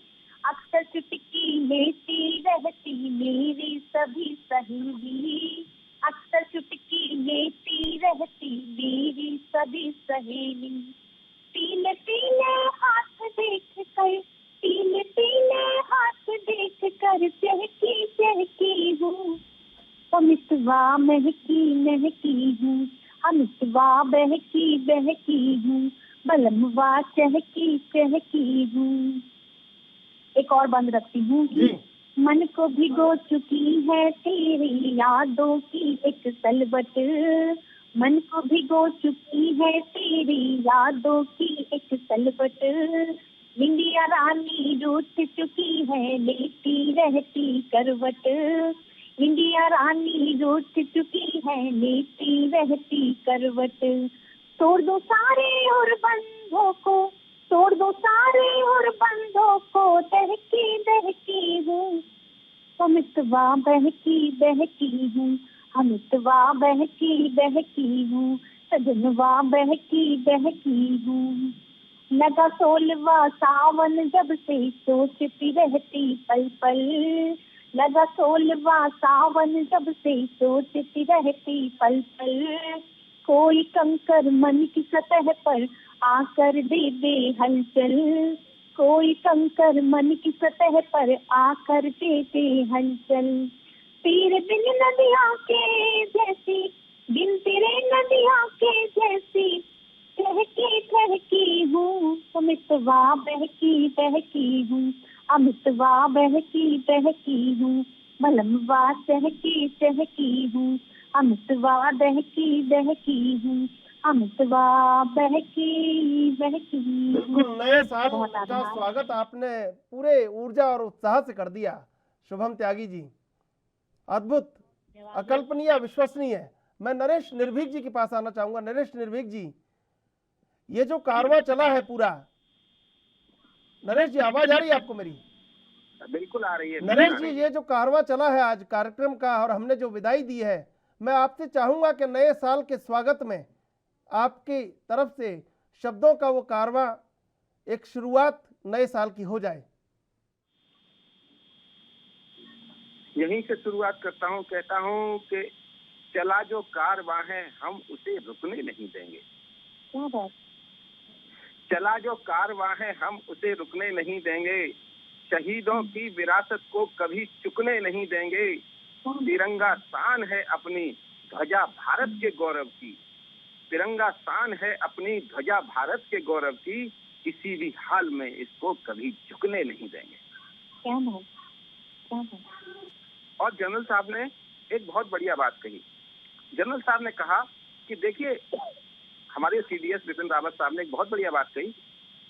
अक्सर चुटकी लेती रहती मेरी सभी सहेली, अक्सर चुटकी लेती रहती मेरी सभी सहेली। पीले पीले हाथ देख कर, पीले पीले हाथ देख कर चहकी चहकी हूँ, अमितवा महकी महकी हूँ, अमितवा बहकी बहकी हूँ, बलमवा चहकी चहकी हूँ। एक और बंद रखती हूँ कि मन को भिगो चुकी है तेरी यादों की एक सलवट, मन को भिगो चुकी है तेरी यादों की एक सलवट, इंडिया रानी रूठ चुकी है लेटी रहती करवट, इंडिया रानी रूठ चुकी है लेटी रहती करवट। तोड़ दो सारे और बंधों को, तोड़ दो सारे और बंधों को, दहकी दहकी हूँ अमितवा बहकी बहकी हूँ, अमितवा बहकी बहकी हूँ, सजनवा बहकी बहकी हूँ। लगा 16वां सावन जब से सोचती रहती पल पल, लगा 16वां सावन जब से सोचती रहती पल पल, कोई कंकर मन की सतह पर आकर दे दे हलचल, कोई कंकर मन की सतह पर आकर दे दे हलचल। तेरे बिन नदियाँ के जैसी, बिन तेरे नदियाँ के जैसी ठहकी ठहकी हूँ, अमितवा बहकी बहकी हूँ, अमितवा बहकी बहकी हूँ, बलमवा चहकी चहकी हूँ, अमितवा बहकी बहकी हूँ, अमितवा बहकी बहकी। बिल्कुल नए साल का स्वागत आपने पूरे ऊर्जा और उत्साह से कर दिया शुभम त्यागी जी, अद्भुत, अकल्पनीय, अविश्वसनीय। मैं नरेश निर्भीक जी के पास आना चाहूंगा। नरेश निर्भीक जी, ये जो कारवां चला है पूरा, नरेश जी आवाज आ रही है आपको मेरी? बिल्कुल आ रही है नरेश जी, ये जो कारवां चला है आज कार्यक्रम का और हमने जो विदाई दी है, मैं आपसे चाहूंगा कि नए साल के स्वागत में आपकी तरफ से शब्दों का वो कारवां एक शुरुआत नए साल की हो जाए। यहीं से शुरुआत करता हूँ, कहता हूँ कि चला जो कारवां है हम उसे रुकने नहीं देंगे, चला जो कारवां है हम उसे रुकने नहीं देंगे, शहीदों की विरासत को कभी चुकने नहीं देंगे, तिरंगा शान है अपनी ध्वजा भारत के गौरव की, तिरंगा शान है अपनी ध्वजा भारत के गौरव की, किसी भी हाल में इसको कभी झुकने नहीं देंगे। क्या बात, क्या बात। और जनरल साहब ने एक बहुत बढ़िया बात कही। जनरल साहब ने कहा कि देखिए, हमारे सीडीएस बिपिन रावत साहब ने एक बहुत बढ़िया बात कही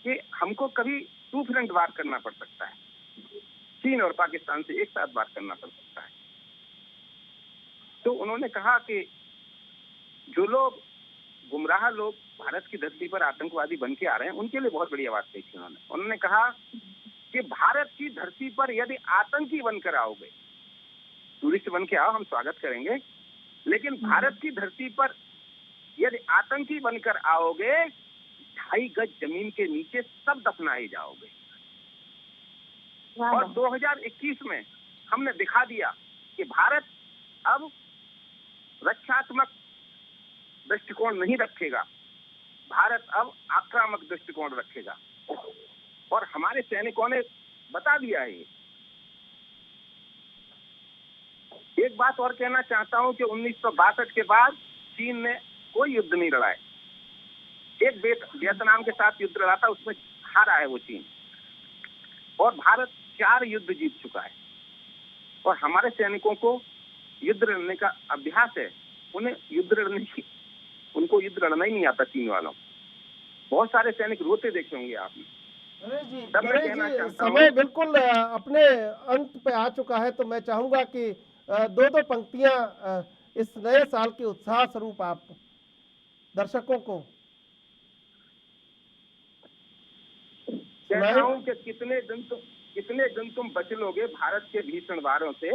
कि हमको कभी टू फ्रंट वार करना पड़ सकता है, चीन और पाकिस्तान से एक साथ वार करना पड़ सकता है। तो उन्होंने कहा कि जो लोग गुमराह लोग भारत की धरती पर आतंकवादी बन के आ रहे हैं, उनके लिए बहुत बढ़िया बात कही थी उन्होंने कहा कि भारत की धरती पर यदि आतंकी बनकर आओगे, टूरिस्ट बन के आओ, हम स्वागत करेंगे, लेकिन भारत की धरती पर यदि आतंकी बनकर आओगे, 2.5 गज जमीन के नीचे सब दफनाए जाओगे। और 2021 में हमने दिखा दिया कि भारत अब रक्षात्मक दृष्टिकोण नहीं रखेगा, भारत अब आक्रामक दृष्टिकोण रखेगा। और हमारे सैनिकों ने बता दिया है। एक बात और कहना चाहता हूं कि 1962 के बाद चीन ने कोई युद्ध नहीं लड़ा है। एक वियतनाम के साथ युद्ध लड़ा था, उसमें हारा है वो चीन। और भारत 4 युद्ध जीत चुका है और हमारे सैनिकों को युद्ध लड़ने का अभ्यास है। उन्हें उनको युद्ध लड़ना ही नहीं आता चीन वालों। बहुत सारे सैनिक रोते देखे होंगे आपने। समय बिल्कुल अपने अंत पे आ चुका है, तो मैं चाहूंगा कि 2 पंक्तियां इस नए साल के उत्साह स्वरूप आप दर्शकों को कहता हूं कि कितने दिन तुम बच लोगे भारत के भीषण वारों से।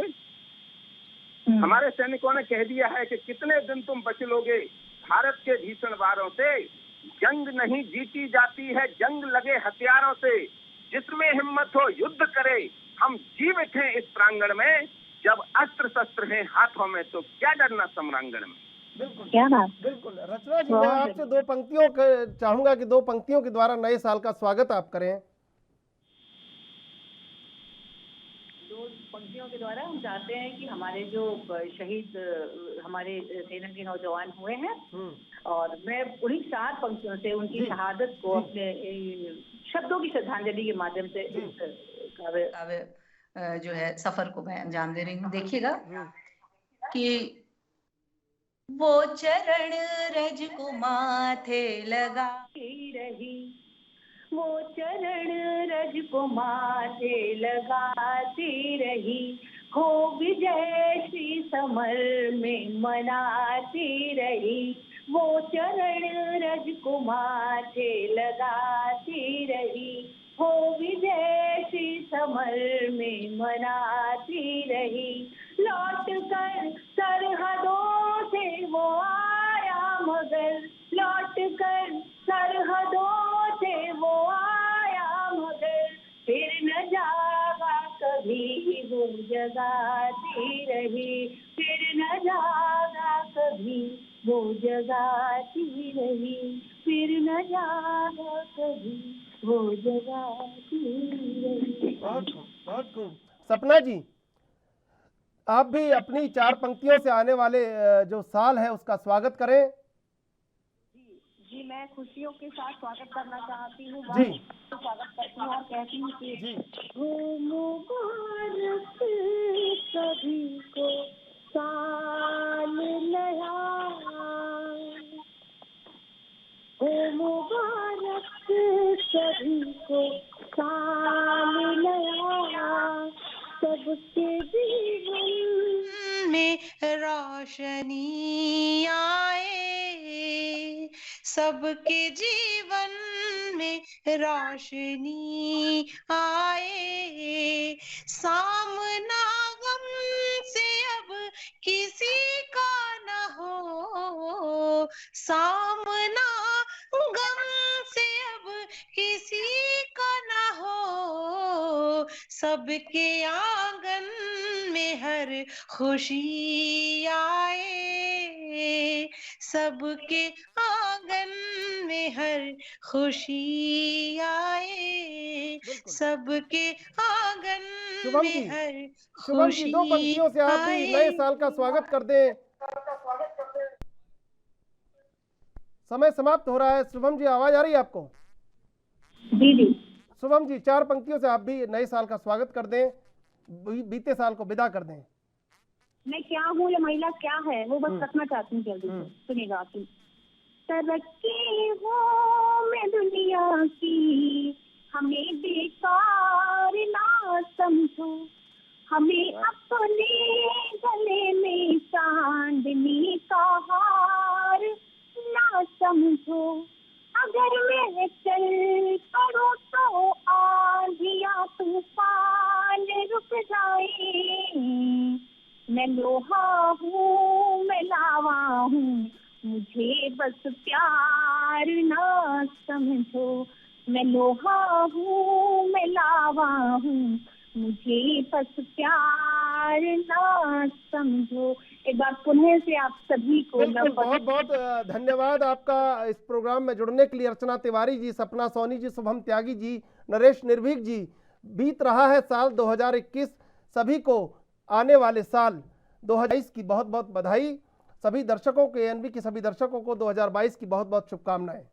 हमारे सैनिकों ने कह दिया है कि कितने दिन तुम बच लोगे भारत के भीषण वारों से। जंग नहीं जीती जाती है जंग लगे हथियारों से, जिसमें हिम्मत हो युद्ध करे। हम जीवित हैं इस प्रांगण में, जब अस्त्र शस्त्र हैं हाथों में तो क्या डरना सम्रांगण में। बिल्कुल बिल्कुल। रचना जी, मैं आपसे 2 पंक्तियों चाहूंगा कि 2 पंक्तियों के द्वारा नए साल का स्वागत आप करें। 2 पंक्तियों के द्वारा हम चाहते हैं कि हमारे जो शहीद हमारे सेना के नौजवान हुए हैं, और मैं उन्हीं 4 पंक्तियों से उनकी शहादत को अपने शब्दों की श्रद्धांजलि के माध्यम से काव्य जो है सफर को मैं अंजाम दे रही हूँ। देखिएगा कि वो चरण रज को माथे लगाती रही, वो चरण रज को माथे लगाती रही, हो विजय श्री समर में मनाती रही। वो चरण रज को माथे लगाती रही, हो विजय श्री समर में मनाती रही। लौट कर सरहदों से वो आया मगर, लौट कर सरहदों से वो आया मगर, फिर न जागा कभी वो जगाती रही, फिर न जागा कभी वो जगाती रही, फिर न जागा कभी वो जगाती रही। बहुत खूब। सपना जी, आप भी अपनी 4 पंक्तियों से आने वाले जो साल है उसका स्वागत करें। जी, मैं खुशियों के साथ स्वागत करना चाहती हूँ। जी, स्वागत करती हूँ और कहती हूँ कि हो मुबारक सभी को साल नया, हो मुबारक सभी को साल नया, सबके जीवन में रोशनी आए, सबके जीवन में रोशनी आए। सामना गम से अब किसी का न हो, सामना गम से अब किसी का न हो, सबके आंगन में हर खुशी आए, सबके आंगन में हर खुशी आए, सबके आंगन में हर शुभम जी, 2 पंक्तियों से आप भी नए साल का स्वागत कर दें। समय समाप्त हो रहा है। शुभम जी, आवाज आ रही है आपको? जी। शुभम जी, 4 पंक्तियों से आप भी नए साल का स्वागत कर दें, बीते साल को विदा कर दें। मैं क्या हूँ या महिला क्या है वो बस कहना चाहती हूँ जल्दी से। सुनिएगा कि तरक्की हो मैं दुनिया की, हमें बेकार ना समझो, हमें अपने गले में चांदनी का हार ना समझो। अगर मैं चल पड़ूं तो आंधियां तूफान रुक जाए, मैं लोहा हूँ मैं लावा हूँ, मुझे बस प्यार ना समझो। मैं लोहा हूँ मैं लावा हूँ, मुझे बस प्यार ना समझो। एक बार पुनः से आप सभी को बहुत बहुत धन्यवाद आपका इस प्रोग्राम में जुड़ने के लिए। अर्चना तिवारी जी, सपना सोनी जी, शुभम त्यागी जी, नरेश निर्भीक जी। बीत रहा है साल 2021, सभी को आने वाले साल 2022 की बहुत बहुत बधाई। सभी दर्शकों को, एएनबी के सभी दर्शकों को 2022 की बहुत बहुत शुभकामनाएं।